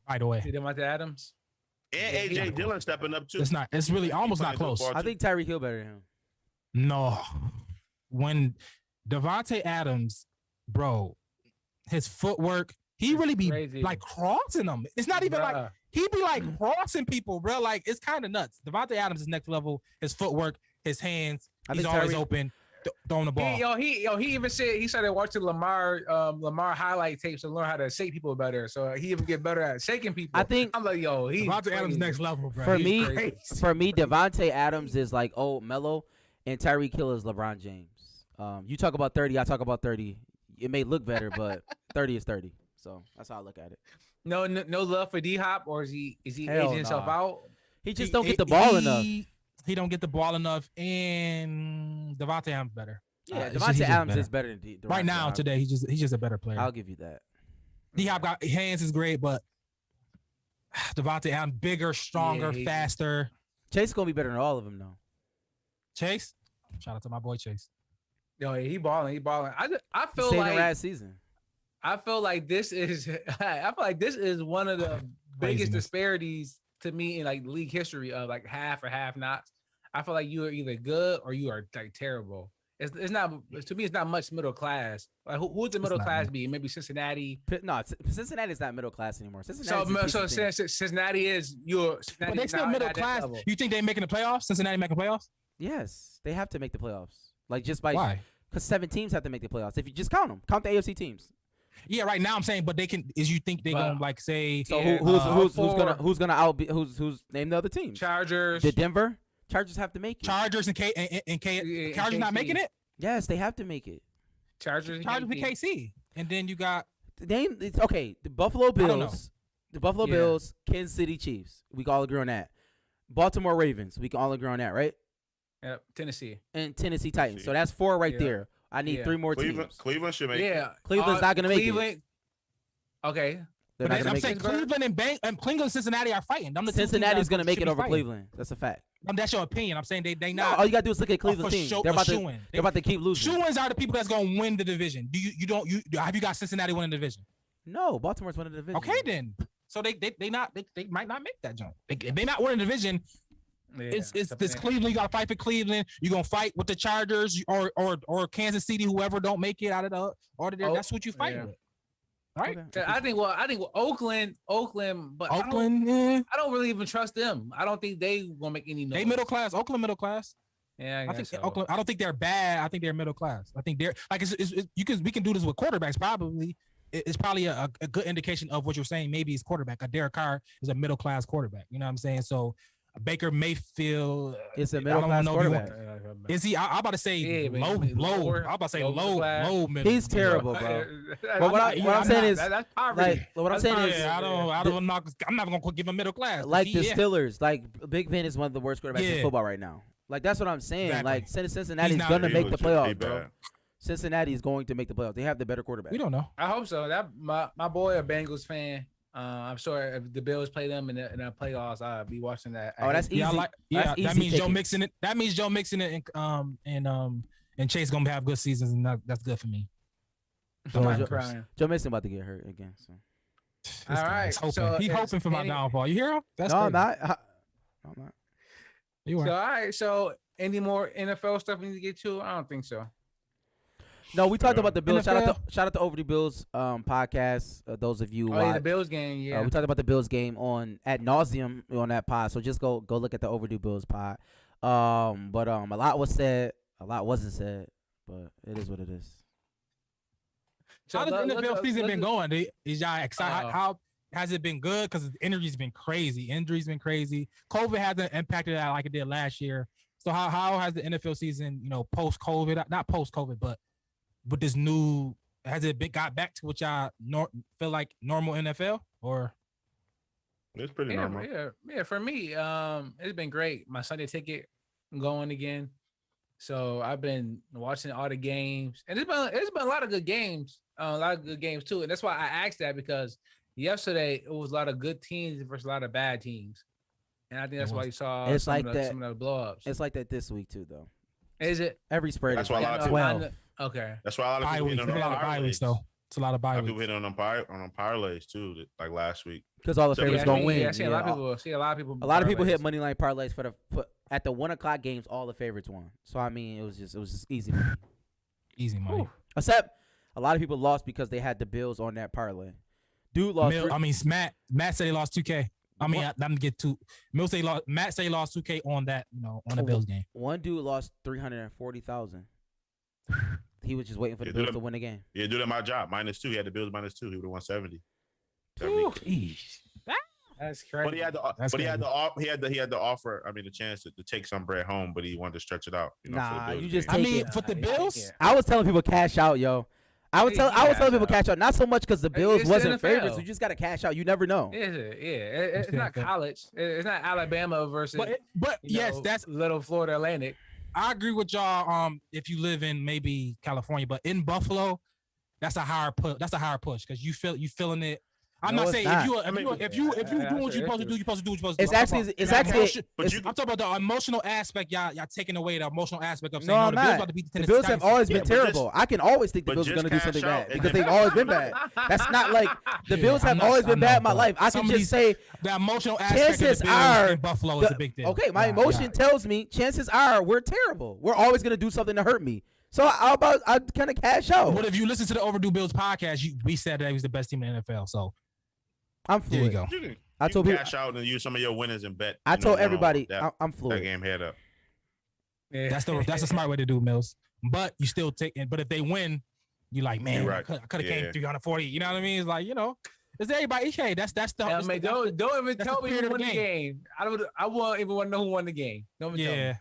By the way, Devontae Adams and AJ Dillon stepping up too. It's really almost not close. I think Tyreek Hill better than him. No, when Devontae Adams, bro, his footwork, he really be crazy. Like crossing them. It's not even like he be like crossing people, bro. Like it's kind of nuts. Devontae Adams is next level. His footwork, his hands, he's always open. Throwing the ball. He even said he started watching Lamar highlight tapes to learn how to shake people better. So he even get better at shaking people. I think I'm like, Devontae Adams next level, bro. For me, Devontae Adams is like old Mello, And Tyreek Hill is LeBron James. You talk about 30, I talk about 30. It may look better, but 30 is 30. So that's how I look at it. No love for D-Hop, or is he Hell aging himself nah. out? He just don't get the ball enough. He don't get the ball enough, and Devontae Adams better. Yeah, It's just- Devontae he's just Adams better. is better than Devontae Right now, Adams. today, he's just a better player. I'll give you that. D-Hop got hands is great, but Devontae Adams bigger, stronger, Yeah, faster. Chase is gonna be better than all of them though. Chase, shout out to my boy Chase. Yo, he balling. I He feel stayed like in last season. I feel like this is one of the biggest Craziness. disparities to me in like league history of like half or half nots. I feel like you are either good or you are like terrible. It's not, to me, it's not much middle class. Like who would the middle not, class man. be? Maybe Cincinnati. No, Cincinnati's not middle class anymore. So Cincinnati is But they still middle class. You think they making the playoffs? Cincinnati making playoffs? Yes, they have to make the playoffs. Like just by Why? because 7 teams have to make the playoffs. If you just count them, count the AFC teams. Yeah, right now I'm saying, but they can. Is you think they But- gonna like say? So Yeah, who's gonna out who's name the other teams? Chargers. The Denver Chargers have to make it. Chargers and Yeah, Chargers not KC. making it. Yes, they have to make it. Chargers Chargers and KC, and then you got It's okay. The Buffalo don't know. Bills, the Buffalo Yeah. Bills, Kansas City Chiefs. We can all agree on that. Baltimore Ravens. We can all agree on that, right? Tennessee. And Tennessee Titans. So that's 4 right Yeah. there. I need Yeah. 3 more Cleveland, teams. Cleveland should make it. Yeah, Cleveland's not gonna make it. Cleveland. Okay. They're not I'm gonna make saying it. Cleveland and Cleveland and Cincinnati are fighting. Them the two teams Cincinnati's that gonna make should it be over fighting. Cleveland. That's a fact. That's your opinion. I'm saying they No, not. all you gotta do is look at Cleveland's for team. sure- They're about a to shoo-in. they're about to keep losing. Shoo-ins are the people that's gonna win the division. Do you don't have you got Cincinnati winning the division? No, Baltimore's winning the division. Okay then. So they might not make that jump. If they not winning the division, Yeah, it's this something- Cleveland. You got to fight for Cleveland. You're gonna fight with the Chargers or Kansas City. Whoever don't make it out of the order there, Oh, that's what you fighting yeah. with. Right? Okay. I think Oakland, but Oakland, yeah. I don't really even trust them. I don't think they gonna make any noise. They middle class. Oakland middle class. Yeah, I think so. Oakland. I don't think they're bad. I think they're middle class. I think they're like we can do this with quarterbacks. Probably it's probably a good indication of what you're saying. Maybe it's quarterback. A Derek Carr is a middle class quarterback. You know what I'm saying? So Baker Mayfield. It's a I middle don't class know if you want- quarterback. Is he? I'm about to say Yeah, but low. lower- I'm about to say lower low class. middle. He's terrible, bro. But what I'm I'm saying is, that's poverty. like, what I'm That's saying poverty. is, Yeah, I don't knock. I'm not gonna give him middle class. like the Yeah. Steelers, like Big Ben is one of the worst quarterbacks in Yeah. football right now. Like that's what I'm saying. Exactly. Like Cincinnati's not- gonna He make the was playoffs, pretty bro. bad. Cincinnati is going to make the playoffs. They have the better quarterback. We don't know. I hope so. That my boy a Bengals fan. I'm sure if the Bills play them in the playoffs, I'll be watching that. Oh, that's easy. Yeah, That's that easy means Joe tickets. Mixon it. That means Joe Mixon it and Chase gonna have good seasons, and that's good for me. Joe, I'm Joe, crying. Joe Mason about to get hurt again. So. This All guy right, is hoping. so He it's hoping for my any- downfall. You hear him? That's No, I'm crazy. not. I'm not. You So are. all right. So any more NFL stuff we need to get to? I don't think so. No, we talked about the Bills. NFL. Shout out to Overdue Bills podcast. Those of you who Oh yeah, watch. the Bills game. Yeah. We talked about the Bills game on ad nauseum on that pod. So just go look at the Overdue Bills pod. But a lot was said, a lot wasn't said, but it is what it is. So How has the look- NFL look- season look- been going? Is y'all excited? How has it been good? Because the injuries been crazy. COVID hasn't impacted that like it did last year. So how has the NFL season, post COVID, not post COVID, but with this new, has it got back to what y'all feel like normal NFL or? It's pretty Yeah, normal. yeah. For me, it's been great. My Sunday ticket going again. So I've been watching all the games, and it's been a lot of good games, too. And that's why I asked that, because yesterday it was a lot of good teams versus a lot of bad teams, and I think that's why you saw It's some, like of the, that. some of the blow-ups. It's like that this week too, though. Is it? Every spread That's is why a like lot of 12. Okay. That's why a lot of Bye people weeks. hit There's on a lot of bye weeks though. It's a lot of A bye lot of people weeks. hit on parlays too, like last week. Because all the So favorites yeah, gonna win. Yeah, I see a lot of Yeah, people. See a lot of people. a lot of people hit parlays. money line parlays for at the 1 o'clock games. All the favorites won. So I mean, it was just easy money. Easy money. Ooh. Except a lot of people lost because they had the Bills on that parlay. Dude lost. Matt said he lost 2K. I'm gonna get two. Matt said he lost 2K on that, on the Bills game. One dude lost 340,000. He was just waiting for the Yeah, Bills dude, to win the game. Yeah, do that my job. -2. He had the Bills -2. He would have won 70. Ooh. Jeez. That's crazy. But he had to. That's But he had crazy. to. He had to offer. I mean, the chance to take some bread home, but he wanted to stretch it out. You know, for the Nah, Bills you just game. I take mean, it. for the Yeah, Bills, yeah. I was telling people cash out, yo. I was telling people cash out, not so much because the Bills It's the wasn't NFL. favorites. You just got to cash out. You never know. It's not college. It's not Alabama versus. but you yes, know, that's little Florida Atlantic. I agree with y'all. If you live in maybe California, but in Buffalo, that's a higher push. That's a higher push because you feeling it. I'm No, not it's saying not. if you doing what you're supposed to do, you're supposed to do what you're supposed to It's do. actually I'm talking about the emotional aspect. Y'all taking away the emotional aspect of saying No, no, the I'm Bills not. about to beat the The Tennessee Bills have Titans. always been Yeah, but just- terrible. I can always think the but Bills are just going to do cash something out bad and because then- they've always been bad. That's not like the Yeah, Bills I'm have not- always I been know, bad in my but life. I some can of just these- say The emotional aspect chances of the Bills are in Buffalo is a big deal. Okay, my Yeah, emotion yeah. tells me chances are we're terrible. We're always going to do something to hurt me. So I kind of cash out. But if you listen to the Overdue Bills podcast, we said that he was the best team in the NFL. So I'm there you fluid. go. You can, I you told can people- cash out and use some of your winners and bet. I you know, told one on everybody that, I'm that fluid. game head up. That's the smart way to do, Mills. But you still take it. But if they win, you like, man, You're right. I could have Yeah. came 340. You know what I mean? It's like, it's everybody. Hey, that's the. Yeah, man, don't even that's tell the me spirit who of won the the game. I won't even want to know who won the game. Don't even tell me. Yeah,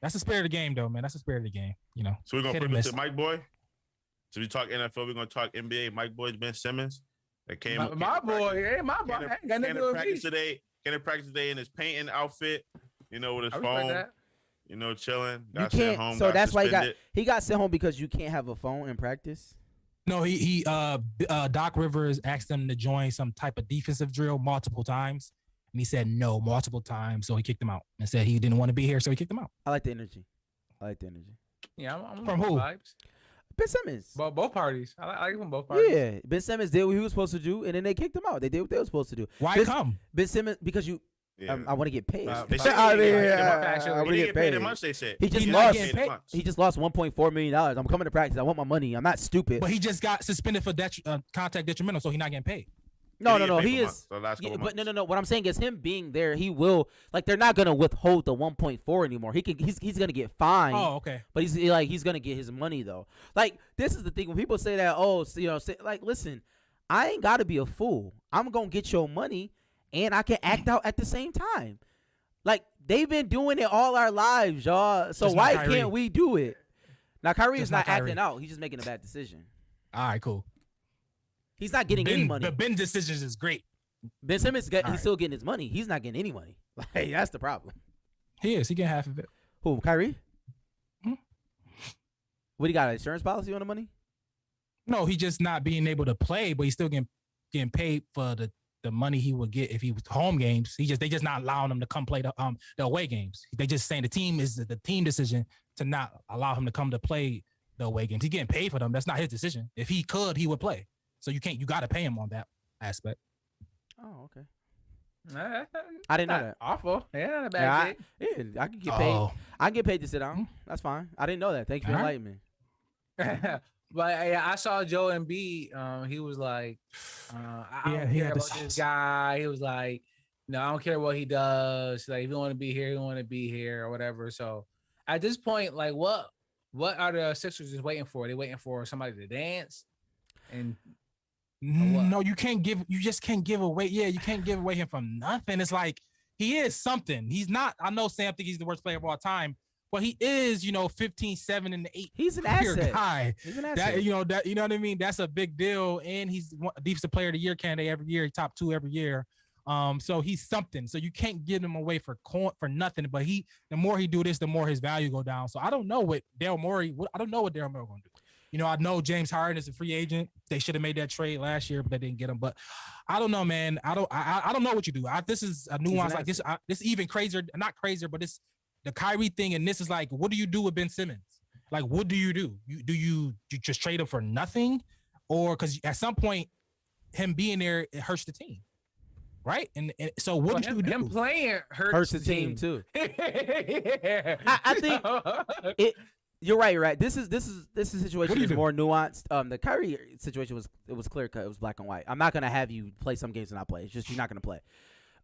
that's the spirit of the game, though, man. That's the spirit of the game. So we're gonna Hit flip and it miss. to Mike Boy. So we talk NFL. We're gonna talk NBA. Mike Boy's Ben Simmons. That came. My boy, hey, my boy, Came ain't got nothing to do with me. Came to practice today in his painting outfit. With his I respect phone. that. Chilling. You Got sent can't. home. So got that's why suspended. he got sent home because you can't have a phone in practice. No, Doc Rivers asked him to join some type of defensive drill multiple times, and he said no multiple times, so he kicked him out and said he didn't want to be here, so he kicked him out. I like the energy. Yeah, I'm From with who? Vibes. Ben Simmons. Both parties. I like it from both parties. Yeah, Ben Simmons did what he was supposed to do, and then they kicked him out. They did what they were supposed to do. Why Ben- come? Ben Simmons, because Yeah. I want to get paid. They said I he mean, didn't get I paid. want He to didn't get get paid paid. that much. They said He just He's not lost. getting paid. He just lost $1.4 million. I'm coming to practice. I want my money. I'm not stupid. But he just got suspended for contact detrimental, so he's not getting paid. No. He He is. The last Yeah, couple but months. no. What I'm saying is him being there, he will they're not gonna withhold the 1.4 anymore. He's gonna get fined. Oh, okay. But he's gonna get his money though. Like this is the thing when people say that. Listen, I ain't gotta be a fool. I'm gonna get your money, and I can act out at the same time. Like they've been doing it all our lives, y'all. So Just why not Kyrie. can't we do it? Now Kyrie Just is not not Kyrie. acting out. He's just making a bad decision. All right, cool. He's not getting any money. The Ben decisions is great. Ben Simmons, All he's right. still getting his money. He's not getting any money. Like that's the problem. He is. He getting half of it. Who, Kyrie? Hmm? What, he got an insurance policy on the money? No, he just not being able to play, but he's still getting paid for the money he would get if he was home games. They just not allowing him to come play the away games. They just saying the team decision to not allow him to come to play the away games. He's getting paid for them. That's not his decision. If he could, he would play. So you got to pay him on that aspect. Oh, okay. Nah, I didn't know not that. awful. Yeah, not a Yeah, bad I can get paid. Oh. I can get paid to sit down. That's fine. I didn't know that. Thank you for All right. enlightening me. gig. But yeah, I saw Joe Embiid. He was like, I Yeah, don't he care had the about this sauce. guy. He was like, no, I don't care what he does. Like, if you want to be here, you want to be here or whatever. So at this point, like, what are the Sixers just waiting for? They waiting for somebody to dance? And what? No, you just can't give away. Yeah, you can't give away him from nothing. It's like he is something. He's not. I know Sam think he's the worst player of all time, but he is, 15, 7, and 8. He's an career asset. guy. He's an asset. That you know what I mean. That's a big deal, and he's defensive player of the year candidate every year. Top 2 every year. So he's something. So you can't give him away for nothing. But the more he do this, the more his value go down. So I don't know what Daryl Morey. I don't know what Daryl Morey gonna do. I know James Harden is a free agent. They should have made that trade last year, but they didn't get him. But I don't know, man. I don't know what you do. This is a nuance like this. This even crazier, not crazier, but it's the Kyrie thing. And this is like, what do you do with Ben Simmons? Like, what do you do? You just trade him for nothing, or because at some point, him being there it hurts the team, right? And so what do you do? Him playing hurts the team too. Yeah. I think you're right. You're right. This situation is more nuanced. The Kyrie situation was clear cut. It was black and white. I'm not gonna have you play some games and not play. It's just you're not gonna play.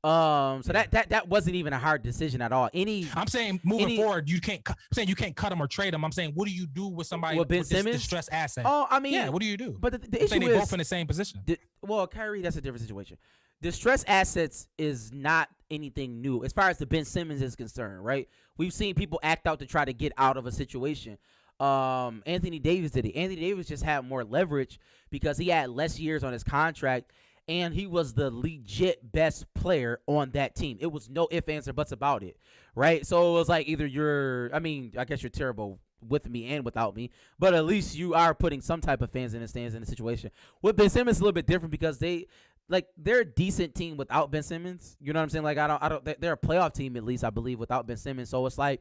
So that wasn't even a hard decision at all. I'm saying moving forward, you can't. I'm saying you can't cut him or trade him. I'm saying what do you do with somebody With Ben with this Simmons? distressed asset? Oh, I mean, yeah. What do you do? But the I'm saying issue they is both in the same position. Well, Kyrie, that's a different situation. distress assets is not anything new as far as the Ben Simmons is concerned, right? We've seen people act out to try to get out of a situation. Anthony Davis did it. Anthony Davis just had more leverage because he had less years on his contract, and he was the legit best player on that team. It was no ifs, ands, or buts about it, right? So it was like either I guess you're terrible with me and without me, but at least you are putting some type of fans in the stands in the situation. With Ben Simmons, it's a little bit different because they're a decent team without Ben Simmons. You know what I'm saying? Like they're a playoff team at least, I believe, without Ben Simmons. So it's like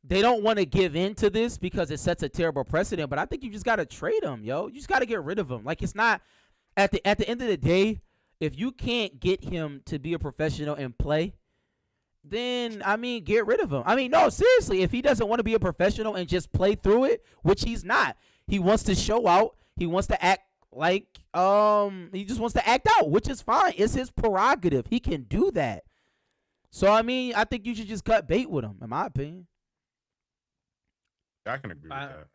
they don't want to give in to this because it sets a terrible precedent. But I think you just gotta trade him, yo. You just gotta get rid of him. Like it's not at the end of the day, if you can't get him to be a professional and play, then get rid of him. No, seriously, if he doesn't want to be a professional and just play through it, which he's not, he wants to show out. He wants to act like he just wants to act out, which is fine. It's his prerogative. He can do that. So I think you should just cut bait with him, in my opinion. I can agree with that.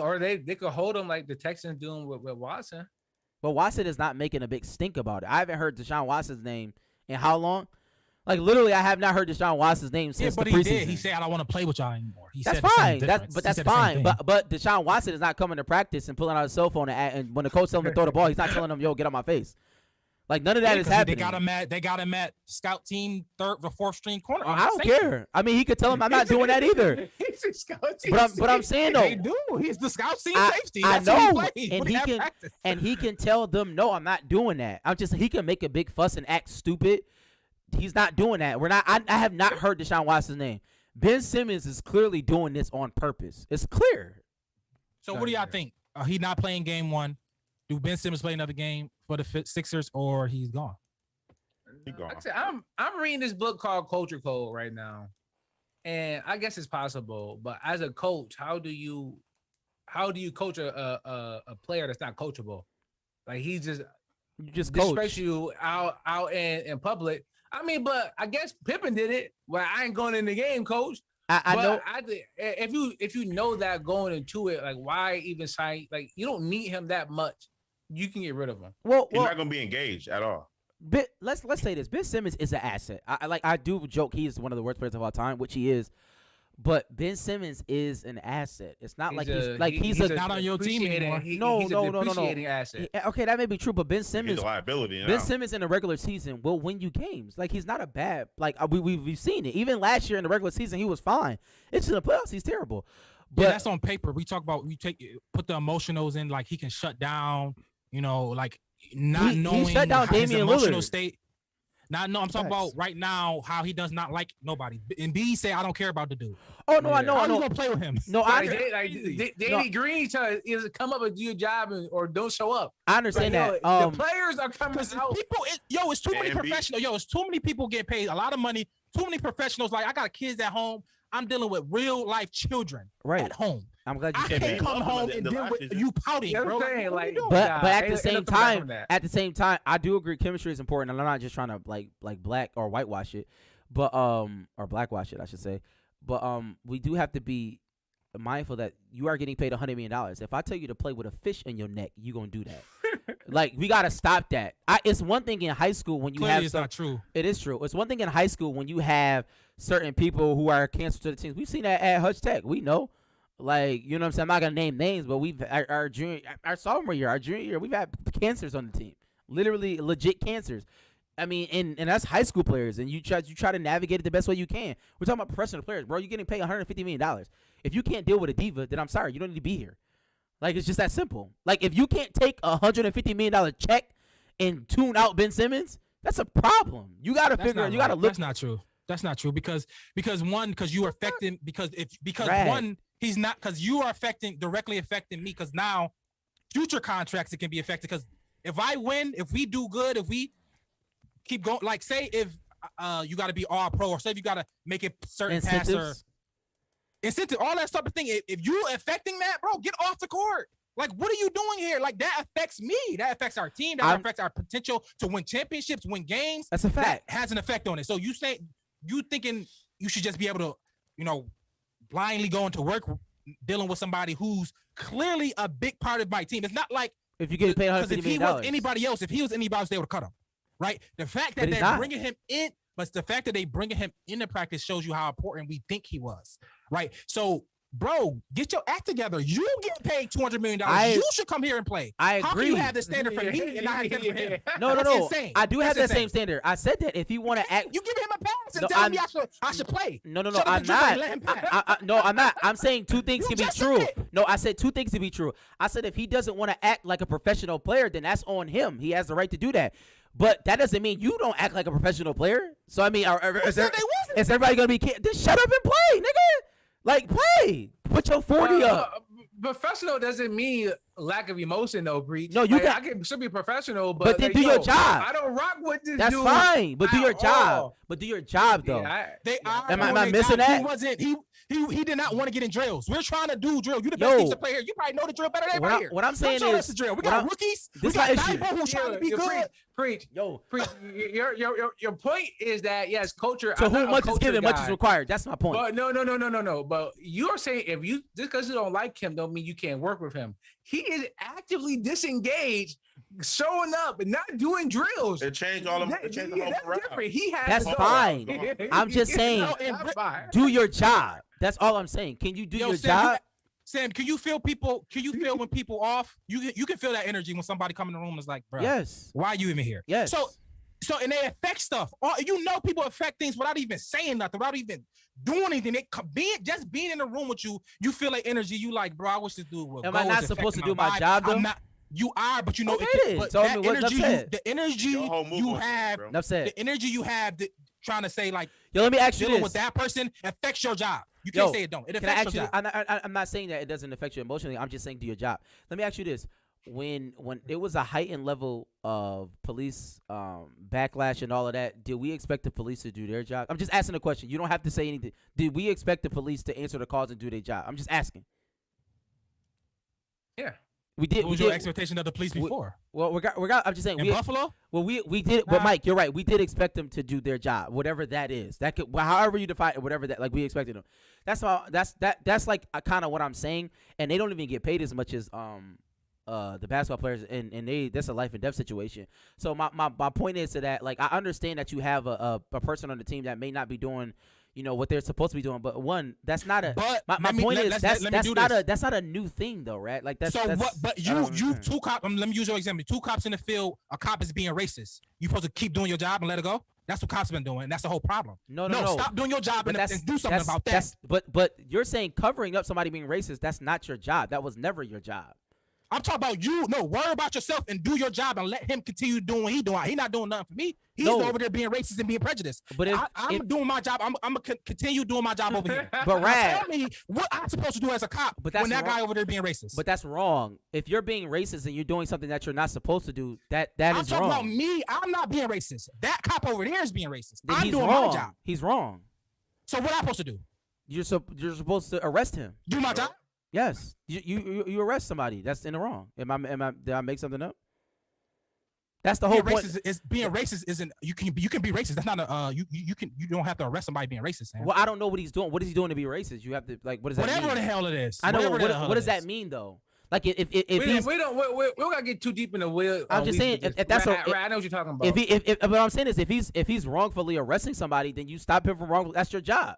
Or they could hold him like the Texans doing with Watson. But Watson is not making a big stink about it. I haven't heard Deshaun Watson's name in how long? Like literally, I have not heard Deshaun Watson's name since the preseason. He did. He said, "I don't want to play with y'all anymore." That's fine. That's fine. But Deshaun Watson is not coming to practice and pulling out his cell phone and when the coach tells him to throw the ball, he's not telling him, "Yo, get on my face." Like none of that is happening. They got him at scout team third or fourth string corner. I don't care. He could tell him I'm not doing that either. He's a scout team. But I'm saying though, they do. He's the scout team safety. I That's know, and he can tell them, no, I'm not doing that. He can make a big fuss and act stupid. He's not doing that. I have not heard Deshaun Watson's name. Ben Simmons is clearly doing this on purpose. It's clear. So what do y'all think? He not playing game one? Do Ben Simmons play another game for the Sixers, or he's gone? He's gone. I'm reading this book called Culture Code right now, and I guess it's possible. But as a coach, how do you coach a player that's not coachable? Like you just disrespect you out in public. But I guess Pippen did it. Well, I ain't going in the game, coach. I know. If you know that going into it, like why even sign? Like you don't need him that much. You can get rid of him. Well, he's not going to be engaged at all. Let's say this: Ben Simmons is an asset. I do joke he's one of the worst players of all time, which he is. But Ben Simmons is an asset. It's not he's not on your team anymore. No. Asset. Okay, that may be true, but Ben Simmons, he's a liability. Ben Simmons in the regular season will win you games. Like he's not a bad. Like we've seen it. Even last year in the regular season, he was fine. It's in the playoffs, he's terrible. But that's on paper. We talk about put the emotionals in. Like he can shut down. Like not knowing he shut down his Damian emotional Lillard. state. I'm talking about right now how he does not like nobody. And B say I don't care about the dude. Oh no, I know. How you gonna play with him? No, Danny Green to either come up and do your job or don't show up. I understand that. The players are coming out. It's too many professionals. It's too many people get paid a lot of money. Too many professionals. Like I got kids at home. I'm dealing with real life children at home. I'm glad you I said can't that. come home and deal with you pouting, bro. But at the same time, I do agree chemistry is important, and I'm not just trying to like black or whitewash it, but or blackwash it, I should say. But we do have to be mindful that you are getting paid $100 million. If I tell you to play with a fish in your neck, you gonna do that. Like we gotta stop that. It's one thing in high school when you Clearly have. It's not true. It is true. It's one thing in high school when you have certain people who are cancer to the teams. We've seen that at Hutch Tech. We know. Like, you know what I'm saying? I'm not going to name names, but we've our sophomore year, our junior year, we've had cancers on the team. Literally legit cancers. And that's high school players, and you try to navigate it the best way you can. We're talking about professional players, bro. You're getting paid $150 million. If you can't deal with a diva, then I'm sorry. You don't need to be here. Like, it's just that simple. Like, if you can't take a $150 million check and tune out Ben Simmons, that's a problem. You got to figure out. You got to look. That's not true. That's not true because you are affecting he's not because you are directly affecting me because now future contracts it can be affected because if I win, if we do good, if we keep going, like say if you got to be all pro or say if you got to make it certain passer incentive, all that type of thing. If you affecting that, bro, get off the court. Like, what are you doing here? Like, that affects me. That affects our team. That affects our potential to win championships, win games. That's a fact. That has an effect on it. So you thinking you should just be able to, blindly going to work dealing with somebody who's clearly a big part of my team. It's not like If you get paid Because $150 if he million. was anybody else, they would have cut him, right? The fact that But he's they're not. bringing him in, but the fact that they bringing him into practice shows you how important we think he was, right? So, bro, get your act together. You get paid $200 million. You should come here and play. I How agree. can you have the standard for me and not have the standard for him? No. That's insane. I do have That's that same insane. standard. I said that if you want to act, You give him a pass and No, tell I'm- me I should play. No, Shut up I'm and dribble not. and let him pass. No, I'm not. I'm saying two things You can be just true. said it. No, I said two things can be true. I said if he doesn't want to act like a professional player, then that's on him. He has the right to do that. But that doesn't mean you don't act like a professional player. So I mean, is everybody gonna be? Then shut up and play, nigga. Like play. Put your 40 up. Professional doesn't mean lack of emotion, though, Breach. No, you like, can- I can still be professional, But but then like, do your yo, job. I don't rock with this That's dude fine. But do at your job. all. But do your job though. Yeah, They are. Am I doing their missing job. that? He wasn't. He did not want to get in drills. We're trying to do drill. You the Yo. best team to play here. You probably know the drill better than What everybody I- here. what I'm saying Come show is- us the drill. We what got I'm- rookies. this We got my issue. people who's trying to be good. Preach. Yo. Preach. Your point is that yes, culture. So I'm who not a much is culture given, much guy. is required. That's my point. But no. But you're saying if you just because you don't like him, don't mean you can't work with him. He is actively disengaged, showing up and not doing drills. It changed all of That- it changed the yeah, whole that's morale. different. He has That's to go. fine. I'm just saying, That's fine. do your job. That's all I'm saying. Can you do Yo, your Sam, job? Sam, can you feel people? Can you feel when people off? You can feel that energy when somebody come in the room and is like, bro, Yes. why are you even here? Yes. So and they affect stuff. People affect things without even saying nothing, without even doing anything. Being in the room with you, you feel like energy. You like, bro, I wish this dude would. Am go. I not It's supposed to affecting do my vibe. job, though? I'm not. You are, but you know, Okay then. but So, I that mean, what- enough energy, said. the energy Your whole move you was, have, bro. Enough said. the energy you have, trying to say like Yo, let me ask you dealing this. with that person affects your job. You Yo, can't say it don't. It Can I affects your actually? job. I'm not saying that it doesn't affect you emotionally. I'm just saying do your job. Let me ask you this: when it was a heightened level of police backlash and all of that, did we expect the police to do their job? I'm just asking a question. You don't have to say anything. Did we expect the police to answer the calls and do their job? I'm just asking. Yeah. We did. What was we your did. expectation of the police before? Well, we got. I'm just saying. In Buffalo? Well, we did. But Mike, you're right. We did expect them to do their job, whatever that is. That could, however you define it, whatever that. Like we expected them. That's all. That's like kind of what I'm saying. And they don't even get paid as much as the basketball players, and that's a life and death situation. So my point is to that. Like I understand that you have a person on the team that may not be doing, what they're supposed to be doing. But one, that's not a. But my point is that's let me do not this. that's not a new thing though, right? Like that's. So that's, what? But I don't you understand. two cops. Let me use your example. Two cops in the field. A cop is being racist. You supposed to keep doing your job and let it go. That's what cops have been doing. That's the whole problem. No. Stop doing your job But and do something about that. But you're saying covering up somebody being racist. That's not your job. That was never your job. I'm talking about you. No, worry about yourself and do your job and let him continue doing what he's doing. He's not doing nothing for me. He's No. over there being racist and being prejudiced. But I'm doing my job. I'm gonna continue doing my job over here. But Now Rad, tell me what I'm supposed to do as a cop But that's when that wrong. guy over there being racist. but that's wrong. If you're being racist and you're doing something that you're not supposed to do, that I'm is talking wrong. about me. I'm not being racist. That cop over there is being racist. Then I'm he's doing wrong. my job. He's wrong. So what am I supposed to do? You're supposed to arrest him. Do my job? Yes. You arrest somebody. That's in the wrong. Did I make something up? That's the whole Being point. racist is being racist isn't you can be racist. That's not a you don't have to arrest somebody being racist. Man. Well, I don't know what he's doing. What is he doing to be racist? You have to what does that Whatever mean? the hell it is. I know. Whatever the hell What it does that is. mean though? Like if we he's don't gotta get too deep in the wheel. I'm just saying, if that's I know what you're talking about. if what I'm saying is if he's wrongfully arresting somebody, then you stop him from wrong. That's your job.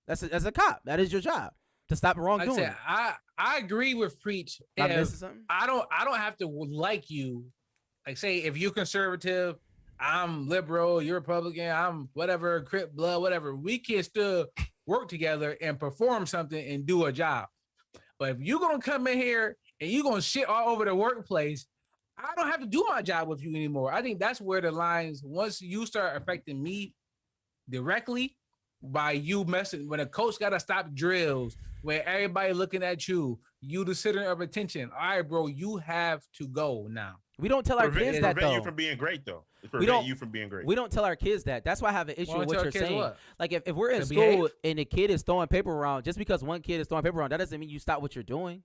That's as a cop. That is your job to stop wrongdoing. Like I said, I agree with Preach. I'm If missing something. I don't have to like you. Like say if you're conservative, I'm liberal, you're Republican, I'm whatever, Crip blood, whatever. We can still work together and perform something and do a job. But if you're gonna come in here and you're gonna shit all over the workplace, I don't have to do my job with you anymore. I think that's where the lines, once you start affecting me directly by you messing, when a coach gotta stop drills, where everybody looking at you, you the center of attention. All right, bro, you have to go now. We don't tell our kids that prevent though. you from being great though. It don't- prevent you from being great. We don't tell our kids that. That's why I have an issue Why with don't what tell you're kids saying. what? Like if we're in To school behave? and a kid is throwing paper around, just because one kid is throwing paper around, that doesn't mean you stop what you're doing.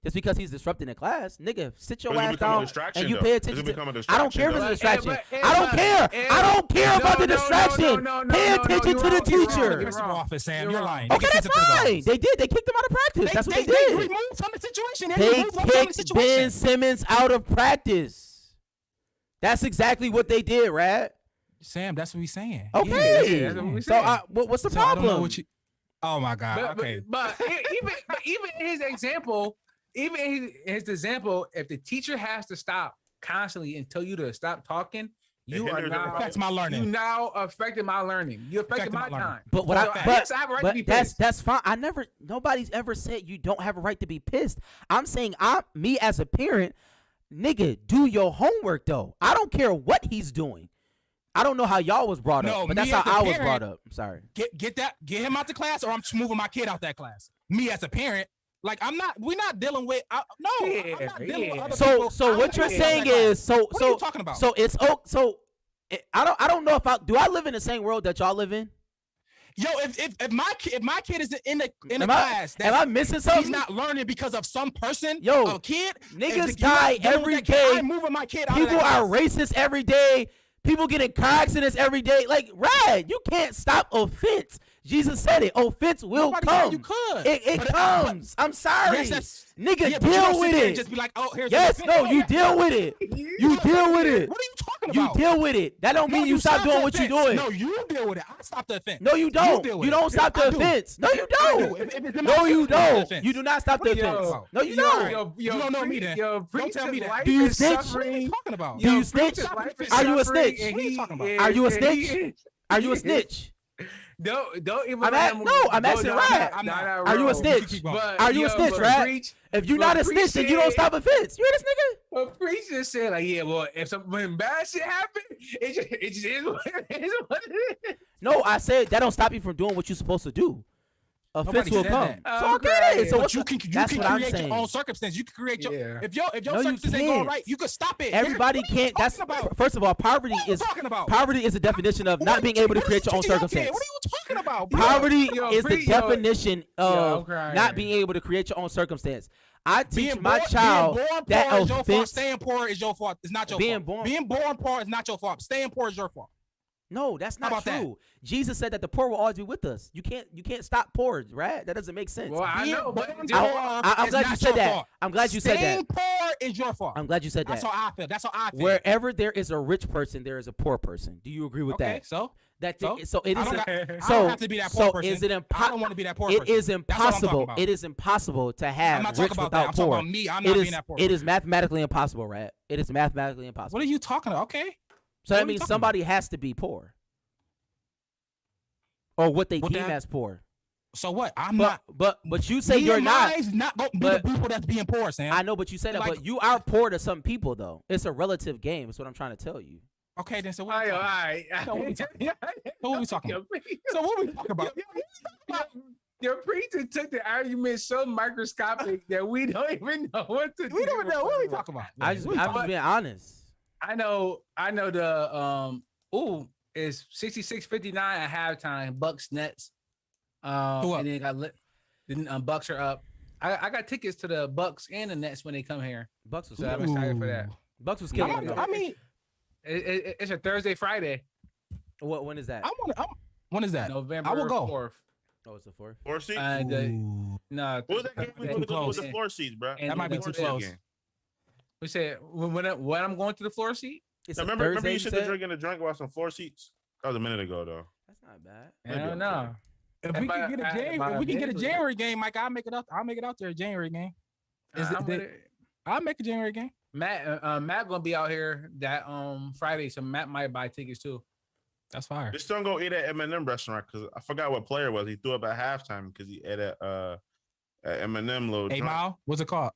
just because he's disrupting the class. Nigga, sit your But it's ass becoming a down distraction, and you though. pay It's attention. To, becoming a I don't care if it's a distraction, distraction. I don't care. I don't care about the distraction. Pay attention to the teacher. Principal office, Sam. You're lying. Okay, that's fine. They did. They kicked him out of practice. That's what they They did. removed from the situation. They removed him from the kicked situation. Ben Simmons out of practice. That's exactly what they did, Rad. Sam, that's what he's saying. Okay. that's what we So saying. what's the So I don't know problem? what you. Oh my God. But, Okay. but even in his example, even in his example, if the teacher has to stop constantly and tell you to stop talking, you It are hinders now Affects my learning. You now affected my learning. You affected my learning. time. But what So, yes, I have a right to be pissed. that's fine. Nobody's ever said you don't have a right to be pissed. I'm saying me as a parent, nigga, do your homework though. I don't care what he's doing. I don't know how y'all was brought No, up, but me that's how as a I was parent- brought up. I'm sorry. Get him out the class, or I'm just moving my kid out that class. Me as a parent, like we're not dealing with. I'm not dealing with other people. So what you're I'm saying not is What are you talking about? So it's I don't know if I live in the same world that y'all live in. Yo, if my kid is in the Am class, am I missing something? he's not learning because of some person. Yo, a kid. niggas if you're not die dealing with every that kid, day. I'm moving my kid out of People that are class. racist every day. People get in car accidents every day. Like, Rad, you can't stop offense. Jesus said it. Offense will Nobody come. said you could. It But- comes. I'm sorry. Yes, that's- Nigga, Yeah, but you don't deal sit with there and it. Just be like, oh, here's Yes, the no, offense. you deal with it. You deal with it. What are you talking You about? deal with it. That don't mean you stop doing the what you're offense. doing. No, you deal with it. I stop the offense. No, you don't. deal with You it. don't stop the I do. offense. No, you I do. don't. If it's in my No, offense, you I stop the don't. offense. You do not stop the What are you offense. talking about? No, you don't. You don't know me then. Don't tell me that. Do you is snitch? What are you suffering. talking about? Do you snitch? Are you a snitch? What are you talking about? Are you a snitch? Are you a snitch? Don't even. I'm let at- him no, I'm go asking down Rad. that- I'm down not. that Are you a road. snitch? Keep going. But, Are you a snitch, but Rad? Preach- If you're but not a Preach snitch, then you don't said- stop offense. You hear this nigga? But Preach just said like, yeah, well, if when bad shit happen, it just is what it is. What it is. No, I said that don't stop you from doing what you're supposed to do. Offense Nobody will said come. that. So I get it. So But what's you can that's what I'm create saying. your own circumstance. You can create your Yeah. if your No, you circumstance ain't going can't. right, you could stop it. Everybody What are you can't. That's talking about? first of all, poverty What are you is talking about? poverty is a definition of not being able to create your own circumstance. What are you talking about? Bro? Poverty Yo, is the Preach, yo. definition I'm of crying. not being able to create your own circumstance. I teach Being my born- child being born that poor is your fault. offense. Staying poor is your fault. It's not your Being fault. born- Being born poor is not your fault. Staying poor is your fault. No, that's How not about that? true. Jesus said that the poor will always be with us. You can't stop poor, right? That doesn't make sense. Well, I Being know, but born I'm poor glad is you not said your that. fault. I'm glad you said Staying that. poor is your fault. I'm glad you said That's that. how I feel. That's how I feel. Wherever there is a rich person, there is a poor person. Do you agree with Okay, that? so That so? so it I is. don't, got, I So don't have to be that poor so person. is it I don't impossible? want to be that poor It person. is That's what I'm talking impossible. about. It is impossible to have I'm not rich talking about without that. I'm talking poor. about me. I'm It not is. being that poor. It is mathematically impossible, right? It is mathematically impossible. What are you talking about? Okay. So what that are you means talking somebody has to be poor, or what they What deem that- as poor. So what? I'm not. But you say me you're and not. mine's not going to be But- the people that's being poor, Sam. I know, but you say that. Like- But you are poor to some people, though. It's a relative game. That's what I'm trying to tell you. Okay, then so all what? right, Are all we right. So what we talking So what we talking about? Yo, So what we talking about? Your preacher took the argument so microscopic that we don't even know what to do. We don't know what we talking about. I'm What we just talking being honest. I know the it's 66-59 at halftime, Bucks Nets. Who up? And then it got lit. Then Bucks are up. I got tickets to the Bucks and the Nets when they come here. Bucks was So I'm killing. excited for that. Bucks was Yeah, killing. I'm- though. I mean, It's a Thursday, Friday, What? When is that? when is that? November I will go. 4th. Oh, it's the 4th. 4 seats. And no, What was that game? Thursday. With the floor seats, bro. And That might be then too Thursday close. again. We said when I'm going to the floor seat. It's Now, a remember Thursday, you you said said? the drink and the drink while some 4 seats? That was a minute ago, though. That's not bad. I don't know. If we can get a January, if we can get a January game, Mike, I'll make it up. I'll make it out there. A January game. I'm with it. I'll make a January game. Matt gonna be out here that Friday, so Matt might buy tickets too. That's fire. Just don't go eat at M&M restaurant because I forgot what player it was. He threw up at halftime because he ate at M&M little 8 joint. Mile. What's it called?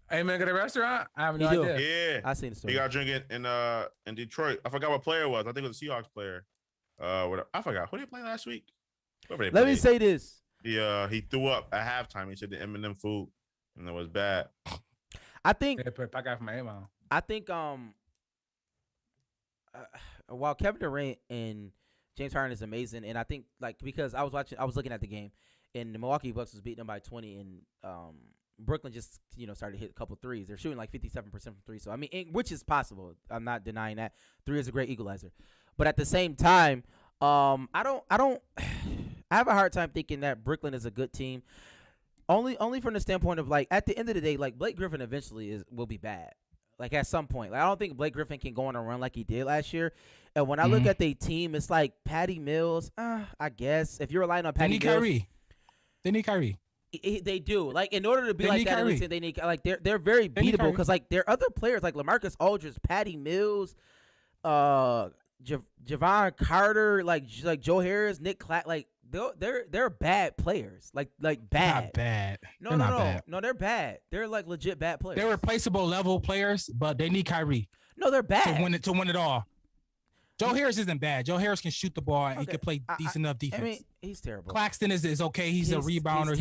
Hey man, get a restaurant? I have no He do. idea. Yeah, I seen the story. he got drinking in Detroit. I forgot what player it was. I think it was a Seahawks player. I forgot who did they play last week. Whoever they Let me played. say this. He threw up at halftime. He said the M&M food and it was bad. I think Yeah, put pack out from my email. I think while Kevin Durant and James Harden is amazing, and I think because I was looking at the game, and the Milwaukee Bucks was beating them by 20, and Brooklyn just started to hit a couple threes. They're shooting like 57% from three. So I mean, which is possible. I'm not denying that. Three is a great equalizer, but at the same time, I have a hard time thinking that Brooklyn is a good team. Only from the standpoint of like at the end of the day, like Blake Griffin eventually will be bad. Like at some point, like I don't think Blake Griffin can go on a run like he did last year. And when I look at their team, it's like Patty Mills. I guess if you're relying on Patty Mills, they need Kyrie. They do. Like in order to be like that, Kyrie. they need like they're very beatable because like there are other players like LaMarcus Aldridge, Patty Mills, Javon Carter, like Joe Harris, Nick Clatt, like they're bad players. Like bad. Not bad. No, they're bad. They're like legit bad players. They're replaceable level players, but they need Kyrie. No, they're bad to win it all. Joe Harris isn't bad. Joe Harris can shoot the ball and he can play decent enough defense. I mean, he's terrible. Claxton is okay. He's a rebounder.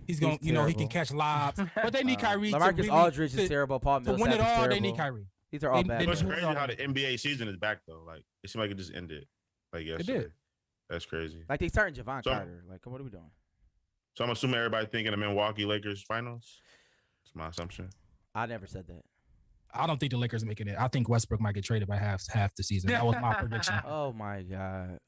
He's going he can catch lobs. But they need Kyrie. LaMarcus Aldridge is terrible. Paul Millsap to win it all, terrible. they need Kyrie. These are all bad. It's crazy how the NBA season is back though. Like it seemed like it just ended. Like yesterday. It did. That's crazy. Like they starting Javon Carter. Like what are we doing? So I'm assuming everybody thinking the Milwaukee Lakers finals. That's my assumption. I never said that. I don't think the Lakers are making it. I think Westbrook might get traded by half the season. That was my prediction. Oh my God.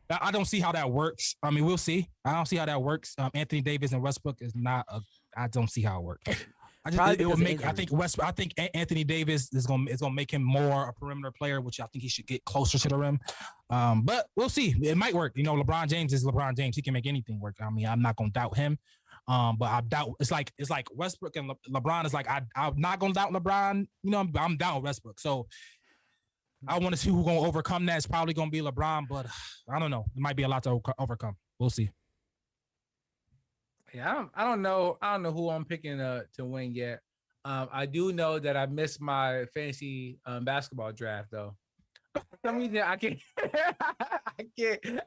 I don't see how that works. I mean, we'll see. I don't see how that works. Anthony Davis and Westbrook is not a. I don't see how it works. It will make. I think Anthony Davis is gonna make him more a perimeter player, which I think he should get closer to the rim. But we'll see. It might work. LeBron James is LeBron James. He can make anything work. I mean, I'm not gonna doubt him. But I doubt it's like Westbrook and LeBron is like I'm not gonna doubt LeBron. I'm down with Westbrook. So I want to see who's gonna overcome that. It's probably gonna be LeBron, but I don't know. It might be a lot to overcome. We'll see. Yeah, I don't know who I'm picking to win yet. I do know that I missed my fantasy basketball draft though. For some reason I can't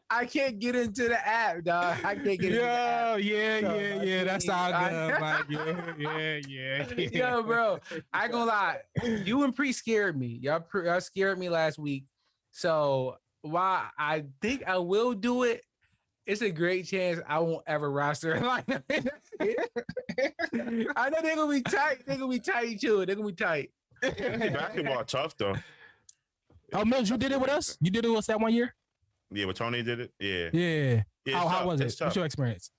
I can't get into the app, dog. I can't get into the app. Yeah. That's all good. Like, yeah. Yo, bro, I ain't gonna lie. You and Pre scared me. Y'all scared me last week. So while I think I will do it, it's a great chance I won't ever roster like I know they're gonna be tight. They're gonna be tight too. They're gonna be tight. Basketball tough though. Oh, Mills, you did it with us? You did it with us that one year? Yeah, but Tony did it. Yeah. How was it? What's your experience?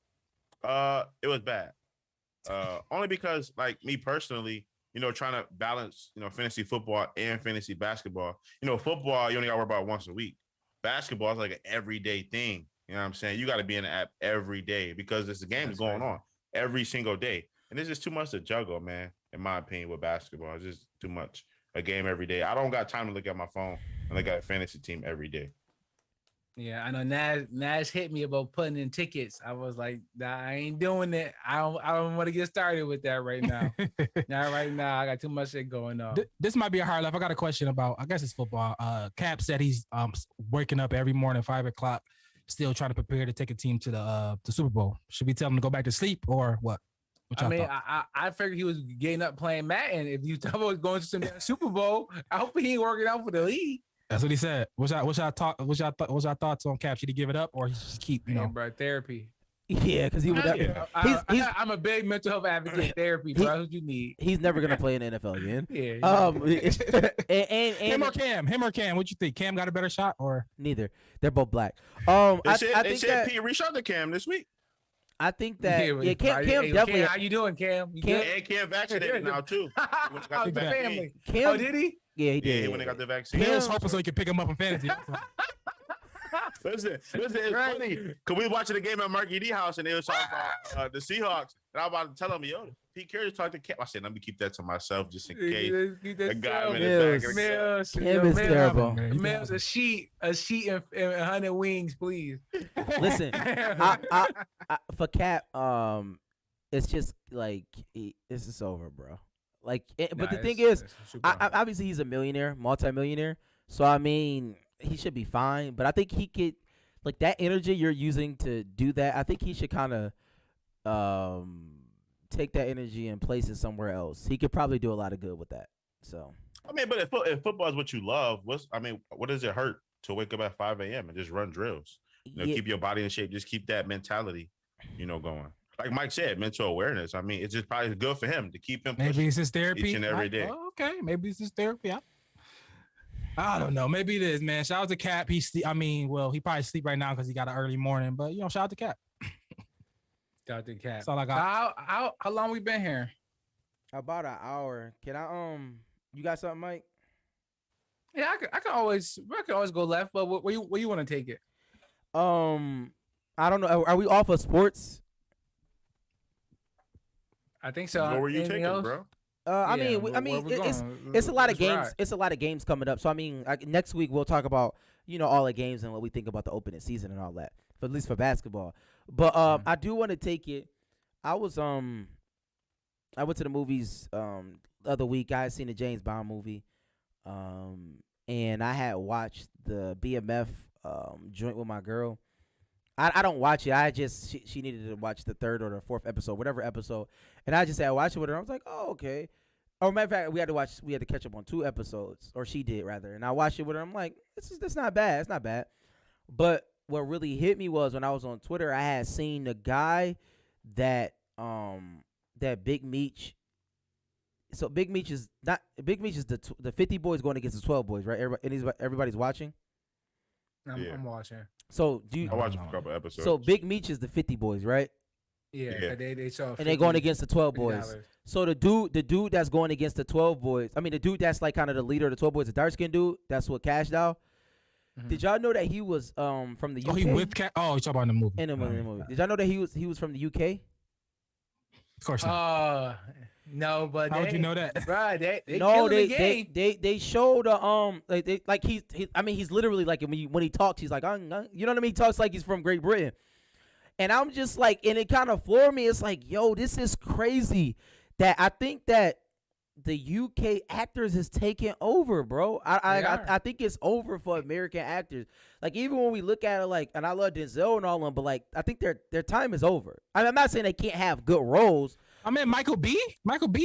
It was bad. Only because, like me personally, trying to balance, fantasy football and fantasy basketball. Football you only got to worry about once a week. Basketball is like an everyday thing. You know what I'm saying? You got to be in the app every day because this game is going on every single day, and it's just too much to juggle, man. In my opinion, with basketball, it's just too much. A game every day. I don't got time to look at my phone and look at a fantasy team every day. Yeah, I know Nash hit me about putting in tickets. I was like, nah, I ain't doing it. I don't want to get started with that right now. Not right now. I got too much shit going on. This might be a hard life. I got a question about, I guess it's football. Cap said he's waking up every morning 5 o'clock, still trying to prepare to take a team to the Super Bowl. Should we tell him to go back to sleep or what? I figured he was getting up playing Madden. If you thought was going to some Super Bowl, I hope he ain't working out for the league. That's what he said. What's your thoughts on Cap? Should he give it up or he just keep bro, therapy? Yeah, because he would. I'm a big mental health advocate. Therapy, bro. That's what you need. He's never gonna play in the NFL again. Yeah. And him or Cam. What you think? Cam got a better shot or neither? They're both black. They said Pete reached out to Cam this week. I think that Cam definitely. How you doing, Cam? Cam vaccinated now too. How's the family? Cam, oh, did he? Yeah, he did. Yeah, when they got the vaccine. He was hoping so he could pick him up in fantasy. Listen, it's funny because we watching the game at Marky D house and they was talking about the Seahawks, and I was about to tell him, yo, Pete Carey talked to Cam. I said, let me keep that to myself just in case a guy in the back. Cam is terrible. Mills, a sheet and 100 wings, please. Listen, for Cap, it's just like this is over, bro. Like, but the thing is, obviously he's a millionaire, multi-millionaire. So I mean, he should be fine. But I think he could, like that energy you're using to do that. I think he should kind of take that energy and place it somewhere else. He could probably do a lot of good with that. So I mean, but if football is what you love, what does it hurt to wake up at 5 a.m. and just run drills? Keep your body in shape. Just keep that mentality, going. like Mike said, mental awareness. I mean, it's just probably good for him to keep him Maybe pushing it's his therapy each and every day. Oh, okay, maybe it's his therapy. I don't know. Maybe it is, man. Shout out to Cap. He probably sleep right now because he got an early morning. But shout out to Cap. Shout out to Cap. That's all I got. How long we been here? About an hour. Can I you got something, Mike? Yeah, I can always go left, but where you want to take it? I don't know. Are we off of sports? I think so. Where were you Anything taking, else? bro? I Yeah, mean, where we it's going? it's a lot of Let's games. ride. It's a lot of games coming up. So I mean, next week we'll talk about all the games and what we think about the opening season and all that. At least for basketball. But I do want to take it. I went to the movies the other week. I had seen the James Bond movie, and I had watched the BMF joint with my girl. I don't watch it. I just she needed to watch the 3rd or the 4th episode, whatever episode, and I just said watch it with her. I was like, oh okay. Oh, matter of fact, we had to catch up on 2 episodes, or she did rather, and I watched it with her. I'm like, that's not bad. It's not bad. But what really hit me was when I was on Twitter, I had seen the guy that Big Meech. So Big Meech is the 50 boys going against the 12 boys, right? Everybody's watching. I'm watching. So do you? I watched a couple episodes. So Big Meech is the 50 boys, right? Yeah. They saw. And they're going against the 12 boys. $50. So the dude that's going against the 12 boys, I mean the dude that's like kind of the leader of the 12 boys, the dark skinned dude, that's what Cash Doll. Mhm. Did y'all know that he was from the UK? Oh, he with Cap. Oh, you talking about in the movie? In the movie. Did y'all know that he was from the UK? Of course not. No, but How would you know that? Right, they No, killing the game. they showed he's literally like when he talks, he's like you know what I mean? He talks like he's from Great Britain. And I'm just like, and it kind of floored me. It's like, yo, this is crazy that I think that the UK actors is taking over, bro. I think it's over for American actors. Like even when we look at it, like, and I love Denzel and all of them, but like I think their time is over. I'm not saying they can't have good roles. I mean, Michael B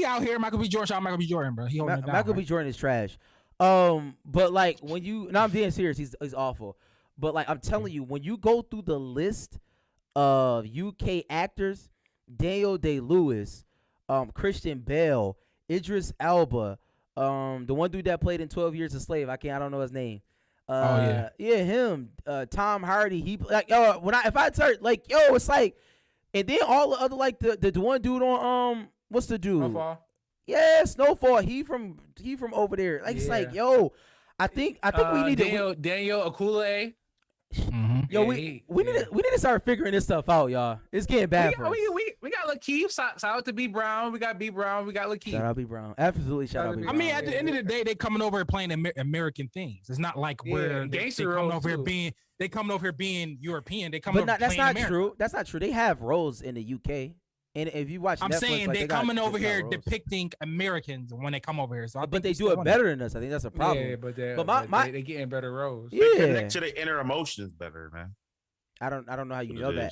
out here. Michael B. Jordan, bro. He holding it down, Michael B. right? Jordan is trash. But like when I'm being serious, he's awful. But like I'm telling you, when you go through the list of UK actors, Daniel Day-Lewis, Christian Bale, Idris Elba, the one dude that played in 12 Years a Slave, I don't know his name. Him, Tom Hardy. He like if I start like it's like, and then all the other like the one dude on what's the dude? Snowfall. Yeah, Snowfall. He from over there. Like it's like I think we need Daniel Akule. Mm-hmm. Yo, we need to start figuring this stuff out, y'all. It's getting bad for us. We got Lakeith. Shout out to B Brown. We got B Brown. We got Lakeith. Shout out B Brown. Absolutely shout out B I Brown. mean, at the end of the day, they coming over here playing American things. It's not like where they coming over here being European. They coming over that's playing not America. true. That's not true. They have roles in the UK, and if you watch, I'm Netflix, saying like, they're coming over they got here roles. depicting Americans when they come over here. So But they do it better than us. I think that's a problem. Yeah, but they getting better roles. They Yeah, connect to the inner emotions better, man. I don't know how you What know it that.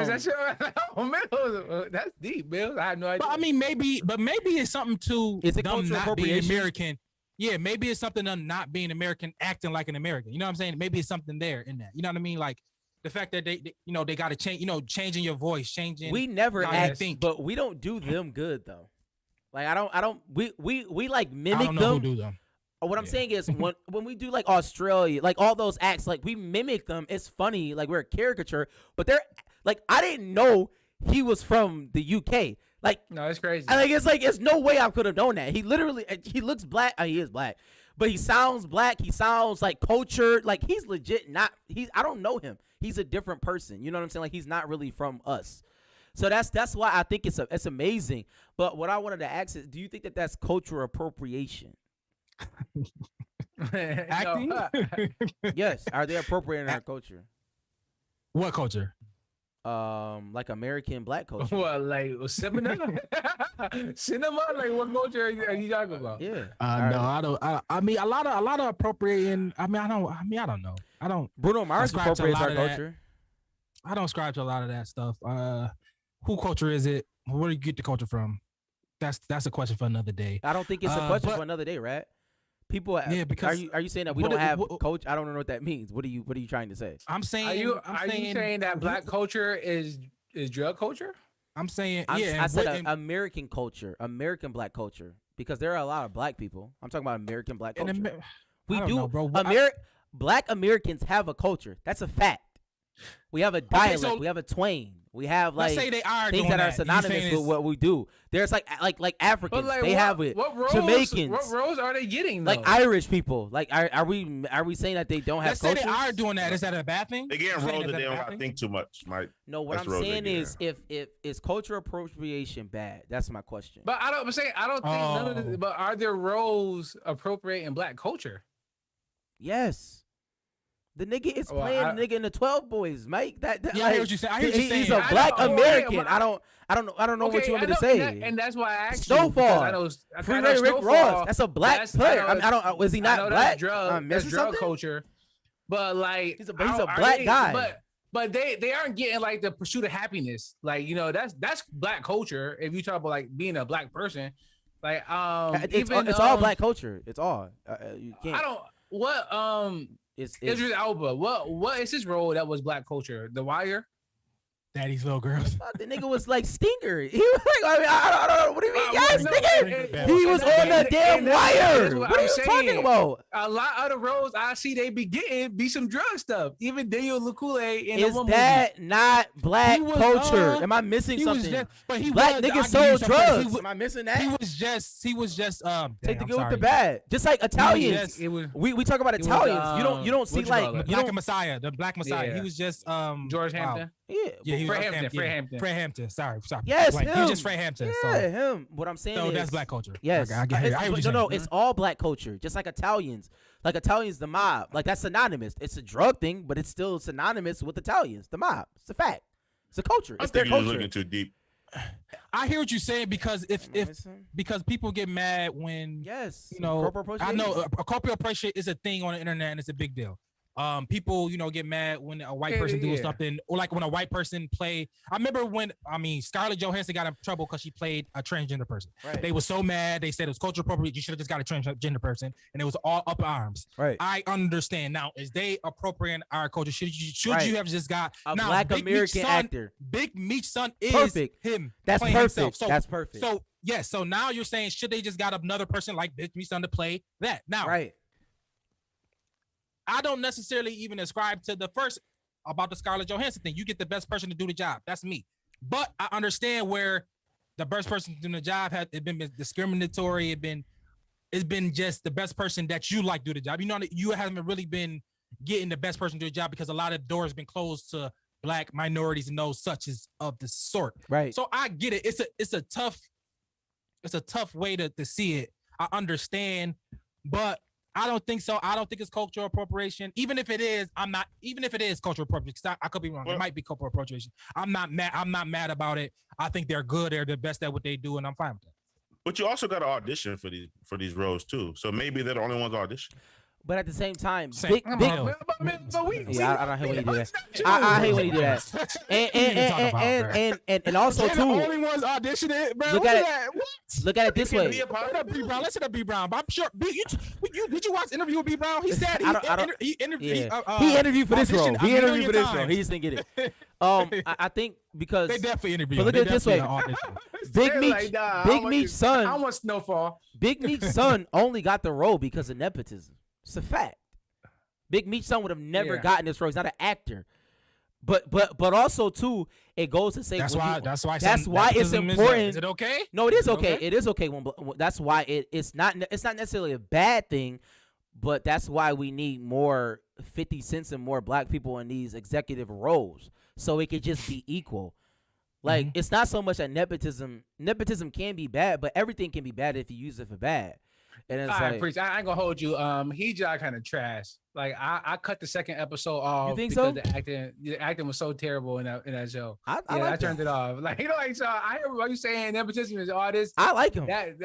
is. Is that your? Oh, man, that's deep, Bill. I have no idea. But I mean, maybe it's something to Is it them cultural not being appropriation? American. Yeah, maybe it's something them not being American, acting like an American. You know what I'm saying? Maybe it's something there in that. You know what I mean? Like the fact that they got to change. Changing your voice, changing. We never how you act, think. but we don't do them good though. Like I don't. We like I mimic don't know them. who do them. What I'm saying is when we do like Australia, like all those acts, like we mimic them. It's funny, like we're a caricature, but they're like I didn't know he was from the UK. Like no, it's crazy. It's no way I could have known that. He looks black. He is black, but he sounds black. He sounds like cultured. Like he's legit not. I don't know him. He's a different person. You know what I'm saying? Like he's not really from us. So that's why I think it's amazing. But what I wanted to ask is, do you think that that's cultural appropriation? Acting? Yes. Are they appropriating our culture? What culture? Like American black culture. What, like cinema? Cinema? Like what culture are you talking about? Yeah. No, I don't. I mean, a lot of appropriating. I don't know. I don't. Bruno Mars ascribe to a appropriates lot our of that. culture. I don't ascribe to a lot of that stuff. Who culture is it? Where do you get the culture from? That's a question for another day. I don't think it's a question but- for another day, right? People, Yeah, because are you saying that we what don't it- have what- coach? I don't know what that means. What are you trying to say? I'm saying. Are you saying that black culture is is drug culture. I'm saying, I said American culture, American black culture, because there are a lot of black people. I'm talking about American black culture. We do, know, bro. Black Americans have a culture. That's a fact. We have a dialect. We have a twang. We have let's say they are things doing that are synonymous with what we do. There's like Africans. They have it. What roles, Jamaicans. What roles are they getting? Though? Like Irish people. Like are we saying that they don't have let's cultures? say they are doing that. Is that a bad thing? They getting roles that they don't gotta think too much, Mike. No, what I'm saying is if is cultural appropriation bad? That's my question. But I don't think none of this, but are there roles appropriating black culture? Yes. The nigga is playing the nigga in the 12 Boys, Mike. I hear what you saying. He's a black American. I don't know what you want me to say. And that's why I asked Snowfall. Freeway Rick Ross. That's a black player. I don't. Was he not black? That's drug culture. But like he's a black guy. But they aren't getting like the pursuit of happiness. Like, you know, that's black culture. If you talk about like being a black person, like it's all black culture. It's all you can't. I don't what It's Idris Elba. What is his role that was black culture? The Wire? Daddy's little girls. The nigga was like Stinger. He was like, I don't know. What do you mean? Yes, nigga. He was on the damn Wire. What are you talking about? A lot of the roles I see they be getting be some drug stuff. Even Daniel LaCoulé in is the one that movie. Not black culture? Am I missing something? Black niggas sold drugs. Am I missing that? He was just take the good with the bad. Just like Italians. We talk about Italians. You don't see like Black Messiah. The Black Messiah. He was just George Hampton. Yeah, he was Fred Hampton. Sorry. Yes, him. He was just Fred Hampton. Yeah, him. What I'm saying is that's black culture. Yes, no, it's all black culture. Just like Italians. Like Italians, the mob. Like that's synonymous. It's a drug thing, but it's still synonymous with Italians, the mob. It's a fact. It's a culture. It's their culture. You're looking too deep. I hear what you're saying because because people get mad when you know I know a corporal appreciation is a thing on the internet and it's a big deal. People, get mad when a white person doing something, or like when a white person play. I remember when Scarlett Johansson got in trouble because she played a transgender person. Right. They were so mad. They said it was culture appropriate. You should have just got a transgender person, and it was all up arms. Right. I understand now. Is they appropriating our culture? Should you have just got a black American actor? Big Meech's son is perfect. Him. That's perfect. Himself. So, that's perfect. So yes. So now you're saying should they just got another person like Big Meech's son to play that? Now, right. I don't necessarily even ascribe to the first about the Scarlett Johansson thing. You get the best person to do the job. That's me. But I understand where the best person doing the job has been discriminatory. It's been just the best person that you like do the job. You haven't really been getting the best person to do the job because a lot of doors been closed to black minorities and those such as of the sort. Right. So I get it. It's a tough way to see it. I understand, but I don't think so. I don't think it's cultural appropriation. Even if it is, I'm not. Even if it is cultural appropriation, I could be wrong. It might be cultural appropriation. I'm not mad. I'm not mad about it. I think they're good. They're the best at what they do, and I'm fine with that. But you also got to audition for these roles too. So maybe they're the only ones audition. But at the same time, I don't hate when you do that. I hate when you do that. And also too, the only ones auditioning, bro. Look at it this way. Listen to B Brown. I'm sure. Did you watch Interview with B Brown? He said he interviewed. He interviewed for this role. He interviewed for this role. He just didn't get it. I think because they definitely interviewed. But look at it this way. Big Meech's son. I want Snowfall. Big Meech's son only got the role because of nepotism. It's a fact. Big Meech's son would have never gotten this role. He's not an actor. But also too, it goes to say that's why it's important. Is it okay? No, it is okay. It is okay. That's why it's not necessarily a bad thing, but that's why we need more 50 Cents and more black people in these executive roles, so it could just be equal. Like it's not so much that nepotism can be bad, but everything can be bad if you use it for bad. And it's I ain't gonna hold you. He just kind of trash. Like I cut the second episode off. You think because so? The acting was so terrible in that show. I turned it off. Like so I hear what you saying. Nepotism is all this. I like him. That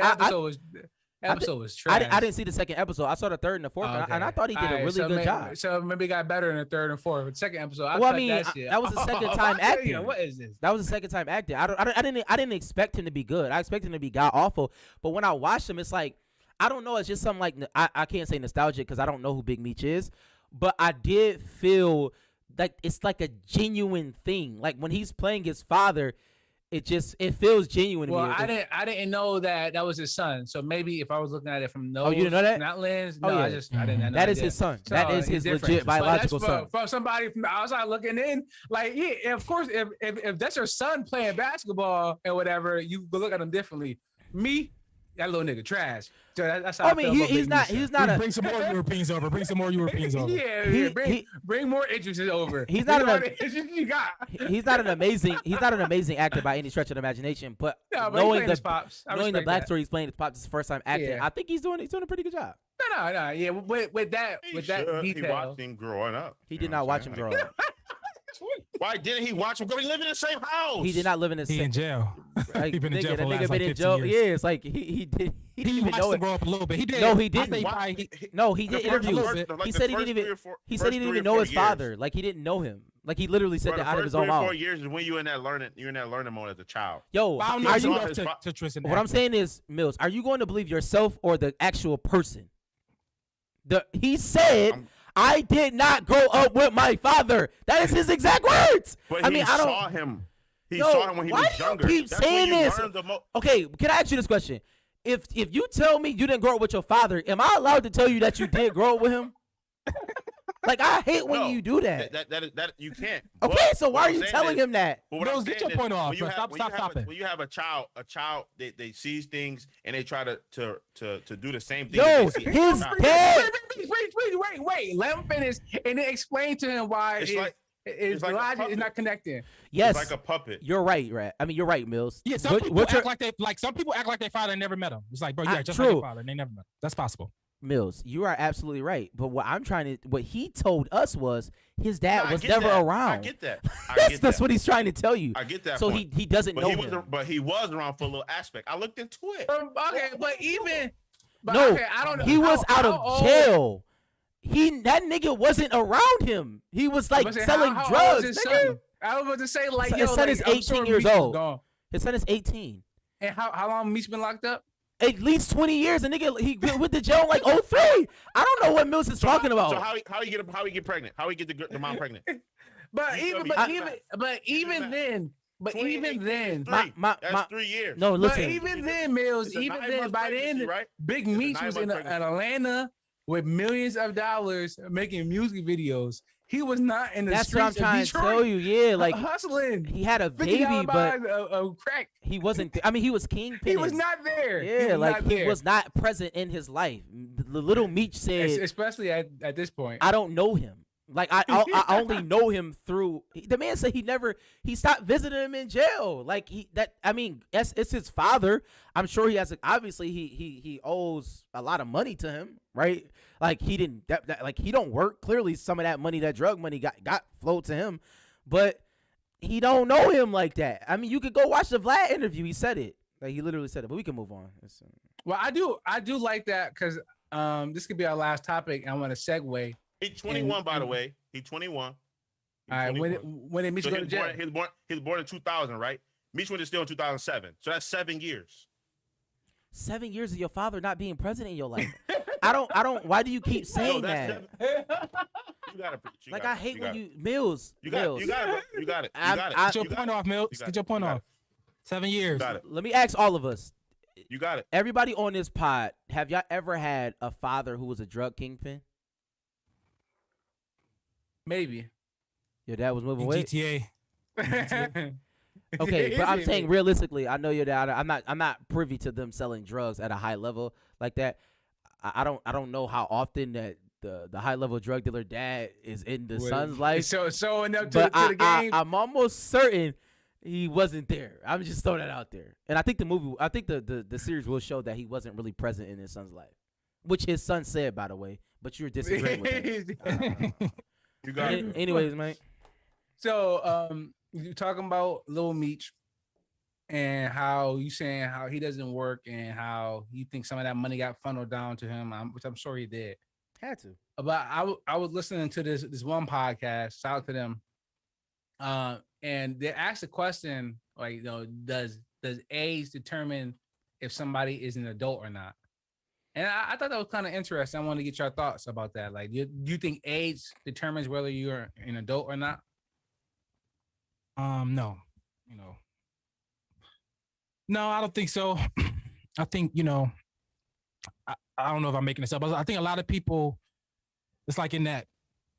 episode was trash. I didn't see the second episode. I saw the third and the fourth, and I thought he did a really good job. So maybe it got better in the third and fourth. But second episode, that was the second time acting. What is this? That was the second time acting. I didn't expect him to be good. I expected him to be god awful. But when I watched him, it's like I don't know. It's just something like I can't say nostalgic because I don't know who Big Meech is, but I did feel like it's like a genuine thing. Like when he's playing his father, it feels genuine to Well, me. I didn't know that was his son. So maybe if I was looking at it from Oh, you didn't know that? that lens, Oh, no, yeah. I didn't. Have no That is idea. his son. So That is his it's different. legit But biological that's son. from somebody from outside looking in. Like, yeah, of course, if that's your son playing basketball and whatever, you will look at him differently. Me, that little nigga trash. So that's how I mean, feel about he's Big not. Meech. He's not a. Bring some more Europeans over. Bring some more Europeans over. Yeah, He- bring more interests over. He's not Bring all an- the interests you got. He's not an amazing actor by any stretch of the imagination. But No, but he knowing playing his the pops. I knowing the respect that. backstory, he's playing his pops. His first time acting. Yeah. I think he's doing a pretty good job. No. Yeah, with that He should. He detail. watched him growing up. He You did know not what I'm watch him saying? grow up. Why didn't he watch him? Because he live in the same house. He did not live in the He same. in jail. Like, He been in jail nigga, for that the nigga last, been like, in 15 jail. years. Yeah, it's like he didn't He even watched know him it. grow up a little bit. He did. No, he I didn't. think Why- probably No, he The did first- interviews. a little bit. like He the said he first didn't three even. or four- He said first he didn't 3 or even know 4 his years. father. Like he didn't know him. Like he literally said Bro, that the out of first his 3 own or 4 mouth. years is when you're in that learning mode as a child. Yo, I don't know are if you? enough to Tristan. What I'm saying is, Mills, are you going to believe yourself or the actual person? He said, I'm- "I did not grow up with my father." That is his exact words. But I he mean, I don't. saw him. He Yo, saw him when he why was do you younger. keep That's when saying you this? learn the mo- Okay, can I ask you this question? If you tell me you didn't grow up with your father, am I allowed to tell you that you did grow up with him? Like I hate when No, you do that. That you can't. Okay, But so why what are I'm you saying telling is- him that? But what Mills, I'm get saying your point is, off, when you bro. have- Stop when you have a- stopping. When you have a child, they sees things and they try to do the same thing. Yo, that they see his as a child. dad. Wait. Let him finish and then explain to him why It's his, like- his it's like a logic is puppet. not connecting. Yes, It's like a puppet. you're right, Rat. I mean, you're right, Mills. Yeah, some people What act like some people act like their father never met him. It's like, bro, yeah, just like true. your father, and they never met him. That's possible. Mills, you are absolutely right. But what he told us was his dad No, I was get never that. around. I get that. That's what he's trying to tell you. I get that. So point. he doesn't know him. But he was around for a little aspect. I looked into it. Okay, but even No, okay, I don't know. he was How- out how of old- jail. That nigga wasn't around him. He was like I'm saying, selling how old drugs. is his nigga. son? I was about to say like His yo, son like, is I'm 18 sure years Meech is old. gone. His son is 18. And how long Meech been locked up? At least 20 years. And nigga, he went to jail in like 03. I don't know what Mills is talking about. So how he get pregnant? How he get the mom pregnant? But You even tell me. even then, but 28 even is then, three. my- That's 3 years. No, but listen. even then, Mills, It's a even 9 then, months by the pregnancy, end, right? Big It's a Meech 9 was month in pregnancy. Atlanta with millions of dollars making music videos. He was not in the That's what I'm streets of trying to Detroit tell you. Yeah, like hustling. he had a $50 baby, but bags of crack. he wasn't. I mean, he was kingpin. He was not there. Yeah, was like not he there. was not present in his life. The little Meech said, especially at this point. "I don't know him. Like I only know him through." The man said he stopped visiting him in jail. Like it's his father. I'm sure he has. Obviously, he owes a lot of money to him, right? Like he didn't. Like he don't work. Clearly, some of that money, that drug money, got flowed to him, but he don't know him like that. I mean, you could go watch the Vlad interview. He said it. Like he literally said it. But we can move on. Well, I do like that because this could be our last topic. I want to segue. He's 21, by the way. He's 21. All right, when did Meech So go to jail? he was born in 2000, right? Meech went to steal in 2007. So that's 7 years. 7 years of your father not being present in your life. I don't. Why do you keep saying that? You got it. Like I hate when you Mills. You got it. Mills. You got it. Get your point off, Mills. Get your point off. 7 years. You got it. Let me ask all of us. You got it. Everybody on this pod, have y'all ever had a father who was a drug kingpin? Maybe. Your dad was moving weight. GTA. Okay, but I'm saying realistically, I know your dad. I'm not privy to them selling drugs at a high level like that. I don't know how often that the high level drug dealer dad is in the son's life. So enough to But the game. I'm almost certain he wasn't there. I'm just throwing that out there. And I think the series will show that he wasn't really present in his son's life, which his son said, by the way. But you're disagreeing with him. You got it. Anyways, mate. So you're talking about Lil Meech and how you saying how he doesn't work and how you think some of that money got funneled down to him, which I'm sure he did. Had to. But I was listening to this one podcast. Shout out to them. And they asked the question like, does age determine if somebody is an adult or not? And I thought that was kind of interesting. I want to get your thoughts about that. Like, do you think age determines whether you're an adult or not? No, you know, no, I don't think so. I think, I don't know if I'm making this up, but I think a lot of people, it's like in that,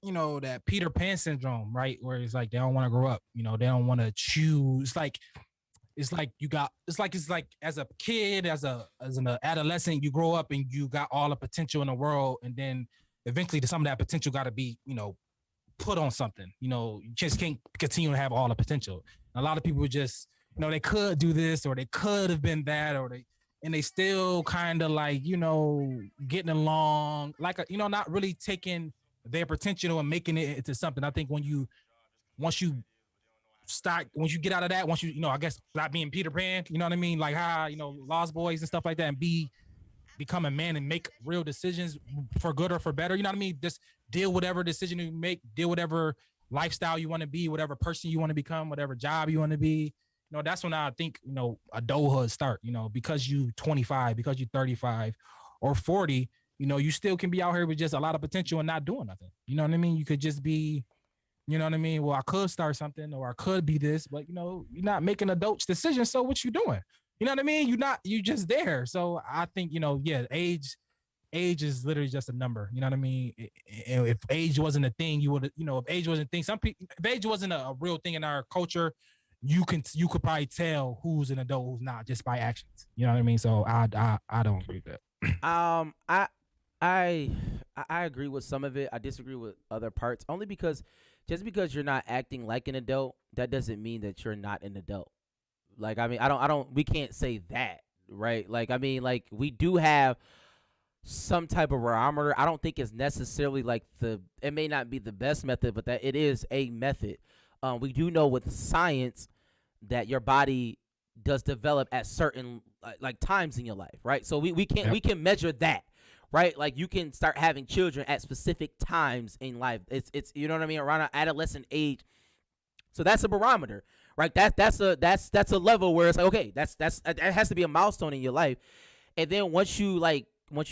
that Peter Pan syndrome, right? Where it's like they don't want to grow up, they don't want to choose. It's like as a kid, as an adolescent, you grow up and you got all the potential in the world, and then eventually some of that potential got to be, put on something. You just can't continue to have all the potential. And a lot of people just, they could do this or they could have been that, and they still kind of like, getting along, like, not really taking their potential and making it into something. I think once you get out of that, once you, I guess not being Peter Pan, you know what I mean? Like how, Lost Boys and stuff like that, and become a man and make real decisions for good or for better. You know what I mean? Just deal whatever decision you make, deal whatever lifestyle you want to be, whatever person you want to become, whatever job you want to be. That's when I think, adulthood start, because you 25, because you 35 or 40, you still can be out here with just a lot of potential and not doing nothing. You know what I mean? You could just be, you know what I mean? Well, I could start something or I could be this, but you're not making adult decisions. So what you doing? You know what I mean? You just there. So I think, age is literally just a number. You know what I mean? If age wasn't a thing, you would, if age wasn't a thing, if age wasn't a real thing in our culture, you could probably tell who's an adult, who's not, just by actions. You know what I mean? So I don't agree with that. I agree with some of it. I disagree with other parts, only because just because you're not acting like an adult, that doesn't mean that you're not an adult. Like, I mean, we can't say that, right? Like, I mean, like, we do have some type of barometer. I don't think it's necessarily like it may not be the best method, but that it is a method. We do know with science that your body does develop at certain like times in your life, right? So we can measure that, right? Like, you can start having children at specific times in life. It's you know what I mean, around an adolescent age. So that's a barometer, right? That's a level where it's like, okay, that has to be a milestone in your life. And then once you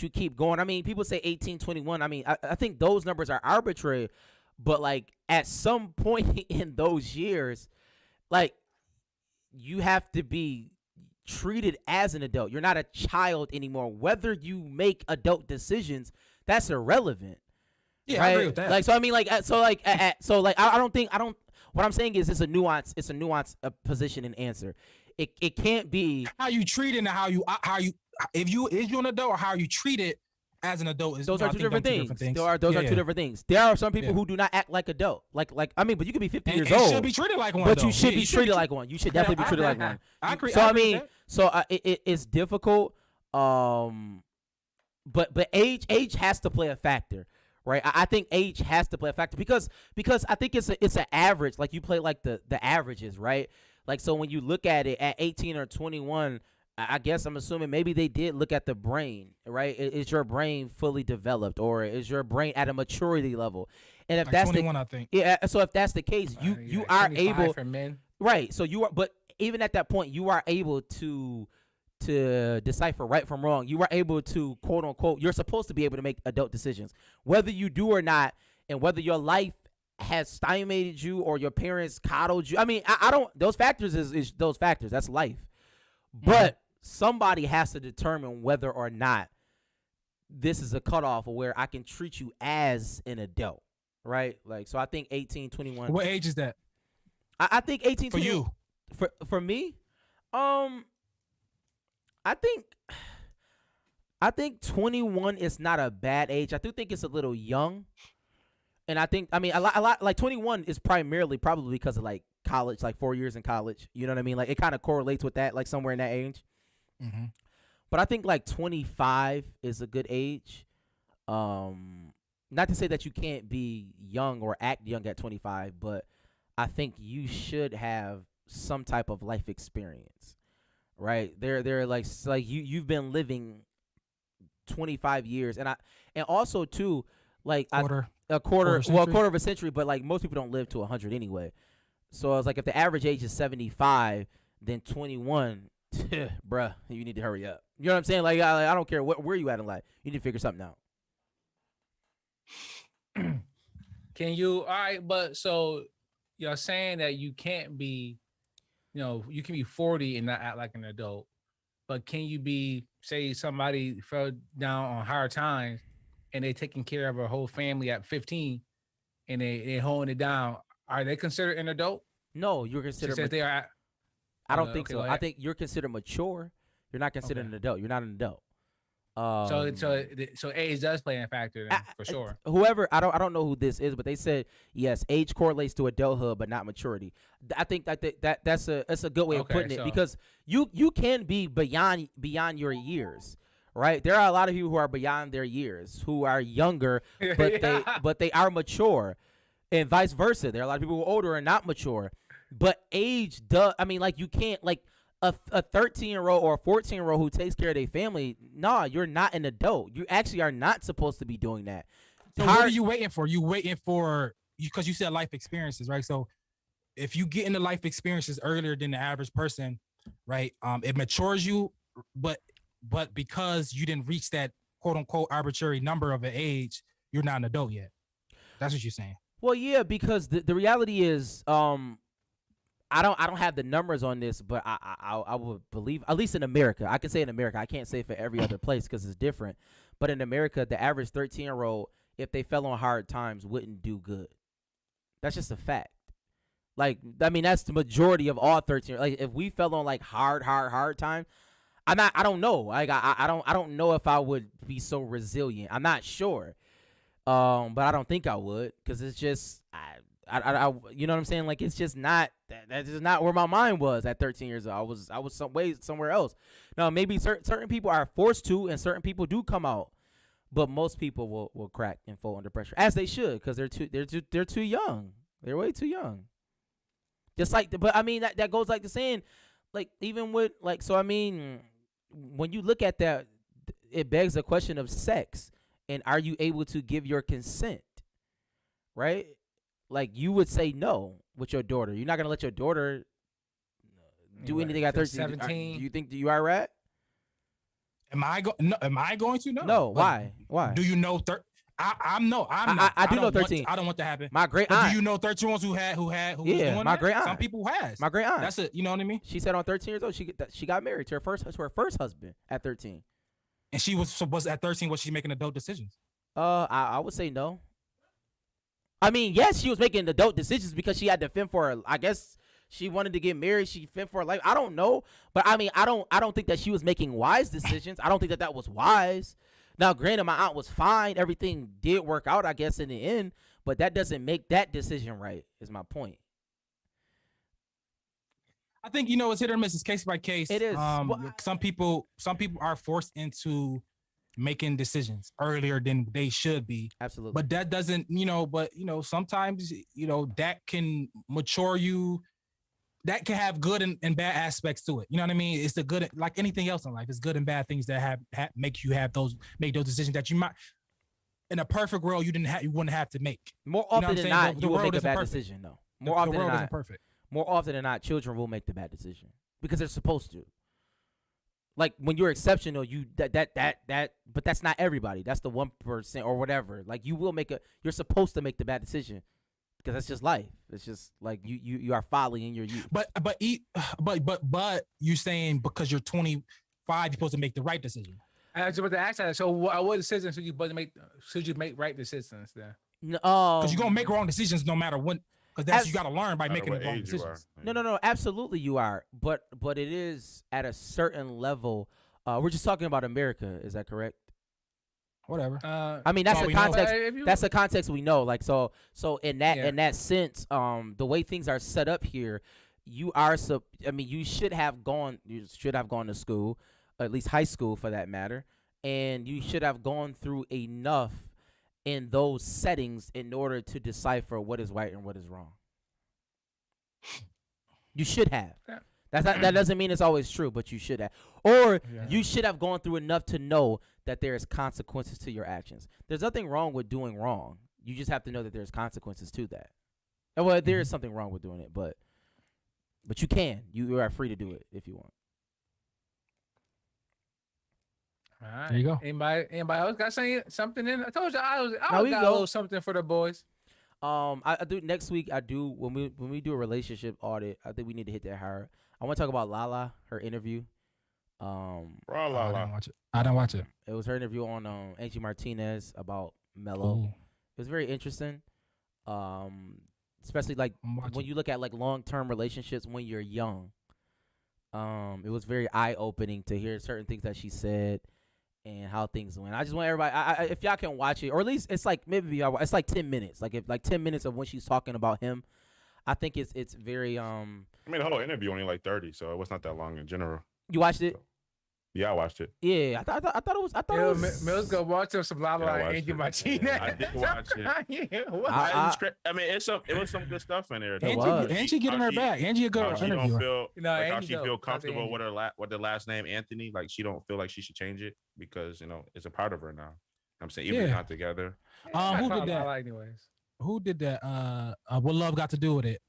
keep going, I mean, people say 18, 21. I mean, I think those numbers are arbitrary, but like at some point in those years, like, you have to be treated as an adult. You're not a child anymore. Whether you make adult decisions, that's irrelevant. Yeah, right? I agree with that. Like, so I mean, like, I don't. What I'm saying is, it's a nuance. It's a nuanced position and answer. It can't be how you treat it and how you if you're an adult or how you treat it as an adult. Those are two different things. Those are two different things. There are some people who do not act like adult. Like I mean, but you could be 50 years old. You should be treated like one. But though. you should be treated like one. You should definitely be treated like one. I agree. So I mean, it's difficult. But age has to play a factor. Right, I think age has to play a factor because I think it's an average. Like, you play like the averages, right? Like, so when you look at it at 18 or 21, I guess I'm assuming maybe they did look at the brain, right? Is your brain fully developed, or is your brain at a maturity level? And if like that's 21, I think. Yeah, so if that's the case, you are able for men, right? So you are, but even at that point, you are able to decipher right from wrong. You are able to, quote unquote, you're supposed to be able to make adult decisions, whether you do or not, and whether your life has stymied you or your parents coddled you. I mean, I don't, those factors is those factors. That's life. But somebody has to determine whether or not this is a cutoff where I can treat you as an adult, right? Like, so I think 18, 21. What age is that? I think 18, for 21, you. For me, I think 21 is not a bad age. I do think it's a little young. And I think, I mean, a lot like 21 is probably because of like college, like 4 years in college. You know what I mean? Like, it kind of correlates with that, like somewhere in that age. Mm-hmm. But I think like 25 is a good age. Not to say that you can't be young or act young at 25, but I think you should have some type of life experience. Right? They're like you've been living 25 years, and also too, like a quarter of a century, but like most people don't live to 100 anyway. So I was like, if the average age is 75, then 21, bruh, you need to hurry up. You know what I'm saying? Like I don't care where you at in life. You need to figure something out. Can you? All right, but so you're saying that you can't be, you can be 40 and not act like an adult, but can you be, say, somebody fell down on hard times and they taking care of a whole family at 15 and they holding it down? Are they considered an adult? No, you're She considered. says they are. I don't Okay, think okay, so. go I ahead. think you're considered mature. You're not considered Okay. an adult. You're not an adult. So age does play a factor then, for sure. Whoever I don't know who this is, but they said yes, age correlates to adulthood, but not maturity. I think that's a good way of Okay, putting it so- because you can be beyond your years, right? There are a lot of people who are beyond their years, who are younger, but they are mature, and vice versa. There are a lot of people who are older and not mature, but age does. I mean, like you can't like. A 13-year-old or a 14-year-old who takes care of their family, nah, you're not an adult. You actually are not supposed to be doing that. So what are you waiting for? You waiting for because you said life experiences, right? So if you get into life experiences earlier than the average person, right? It matures you, but because you didn't reach that quote unquote arbitrary number of an age, you're not an adult yet. That's what you're saying. Well, yeah, because the reality is, I don't have the numbers on this, but I would believe, at least in America, I can say in America, I can't say for every other place because it's different. But in America, the average 13-year-old, if they fell on hard times, wouldn't do good. That's just a fact. Like, I mean, that's the majority of all 13. Like, if we fell on like hard time, I don't know. Like, I don't know if I would be so resilient. I'm not sure. But I don't think I would because it's just I you know what I'm saying? Like it's just not that's just not where my mind was at 13 years old. I was somewhere else. Now maybe certain people are forced to, and certain people do come out, but most people will crack and fall under pressure as they should because they're too young. They're way too young. Just like, but I mean that goes like the saying, like even with like so. I mean, when you look at that, it begs the question of sex and are you able to give your consent, right? Like you would say no with your daughter. You're not gonna let your daughter do anything at 13. 17. Do you think you are right? Am I going to? No. No. Like, Why? Do you know? I'm not. I do know don't want- 13. I don't want that to happen. My great But aunt. do you know 13-year-olds who was Yeah, doing my that? great aunt. Some people has. My great aunt. That's it. You know what I mean? She said on 13 years old she got married to her first husband at 13. And she was at 13. Was she making adult decisions? I would say no. I mean, yes, she was making adult decisions because she had to fend for her. I guess she wanted to get married. She fend for her life. I don't know, but I mean, I don't think that she was making wise decisions. I don't think that was wise. Now, granted, my aunt was fine. Everything did work out, I guess, in the end, but that doesn't make that decision right. Is my point. I think it's hit or miss. It's case by case. It is. Some people are forced into making decisions earlier than they should be. Absolutely. But that doesn't, sometimes, that can mature you. That can have good and bad aspects to it. You know what I mean? It's the good, like anything else in life. It's good and bad things that make you make those decisions that you might, in a perfect world, you wouldn't have to make. More often than not, you will make a bad perfect. decision, though. The world isn't perfect. More often than not, children will make the bad decision because they're supposed to. Like when you're exceptional, but that's not everybody. That's the 1% or whatever. Like you're supposed to make the bad decision because that's just life. It's just like you are folly in your youth. But you saying because you're 25, you're supposed to make the right decision. I was about to ask that. So, what decisions should you make right decisions then? Because you're gonna make wrong decisions no matter what. Because you got to learn by making the wrong decisions. No, absolutely you are. But it is at a certain level. We're just talking about America. Is that correct? Whatever. I mean, that's the context. Know. That's the context we know. Like so in that sense, the way things are set up here, you should have gone to school, at least high school for that matter, and you should have gone through enough in those settings in order to decipher what is right and what is wrong. You should have. That doesn't mean it's always true, but you should have. Or you should have gone through enough to know that there is consequences to your actions. There's nothing wrong with doing wrong. You just have to know that there's consequences to that. Well, there is something wrong with doing it, but you are free to do it if you want. All right. There you go. Anybody else got something in? I told you I we got a go. little something for the boys. I do next week. I do when we do a relationship audit. I think we need to hit that hard. I want to talk about Lala, her interview. Bro, I la, didn't la. watch it. I didn't watch it. It was her interview on Angie Martinez about Melo. Ooh, It was very interesting. Especially like I'm watching. when you look at like long-term relationships when you're young. It was very eye-opening to hear certain things that she said and how things went. I just want everybody, if y'all can watch it, or at least it's like it's like 10 minutes. Like if 10 minutes of when she's talking about him, I think it's very I mean, the whole interview only like 30, so it was not that long in general. You watched it? Yeah, I watched it. Yeah, I thought it was. Mills go watch some Lala Yeah, I and watched Angie it. Martinez. I did watch it. Yeah, what? I mean, it was some good stuff in there. It was. Angie getting her back. Angie a good How she don't interviewer. feel No, like how Angie she dope. feel Shout out to comfortable Angie. with the last name Anthony. Like she don't feel like she should change it because it's a part of her now. I'm saying even if Yeah. they're not together. I Who call did that? Lala anyways. Who did that? What Love got to do with it?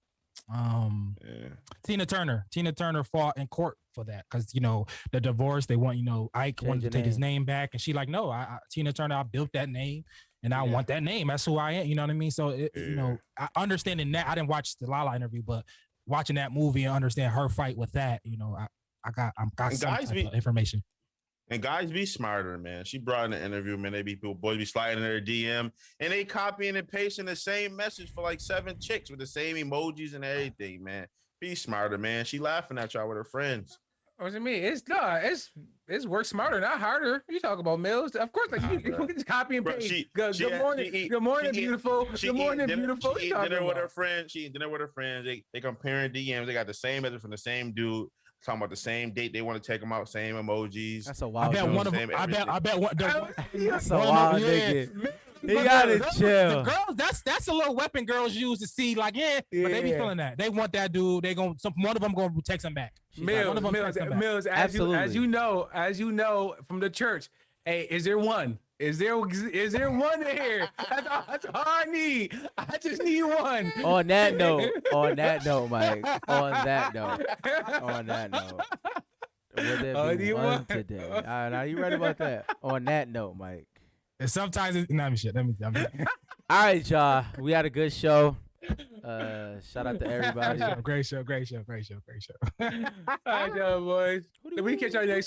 Yeah. Tina Turner fought in court for that because the divorce. They want Ike Change wanted to your take his name. name back, and she like, no, Tina Turner, I built that name, and I want that name. That's who I am. You know what I mean? So I understanding that. I didn't watch the Lala interview, but watching that movie and understand her fight with that, I got And some guys type of information. And guys be smarter, man. She brought in the interview, man. Boys be sliding in their DM and they copying and pasting the same message for like 7 chicks with the same emojis and everything, man. Be smarter, man. She laughing at y'all with her friends. What does it mean? It's work smarter, not harder. You talk about Mills, of course. Like you can just copy and Bro, paste. she- Good she- morning, she eat- good morning, she eat- beautiful. She Good morning, eat dinner, beautiful. She You eat talking dinner with her about? friends. She eat dinner with her friends. They comparing DMs. They got the same message from the same dude. Talking about the same date they want to take them out. Same emojis. That's a I wild. bet joke. one of Same them. I bet one. That's a one of wild them- yeah. nigga. He gotta The chill. girls, that's a little weapon girls use to see, like, but they be Yeah. feeling that. They want that dude. One of them gonna text him back. Mills, one of them text him back. Mills, as you know from the church. Hey, is there one? Is there one in here? That's all I need. I just need one. On that note, Mike. On that note. Will there Oh, be do you one want- today? All right, now you right about that. On that note, Mike. And sometimes it's not shit. Let me. All right, y'all. We had a good show. Shout out to everybody. Great show. All right, y'all boys. Who do you We want? catch y'all next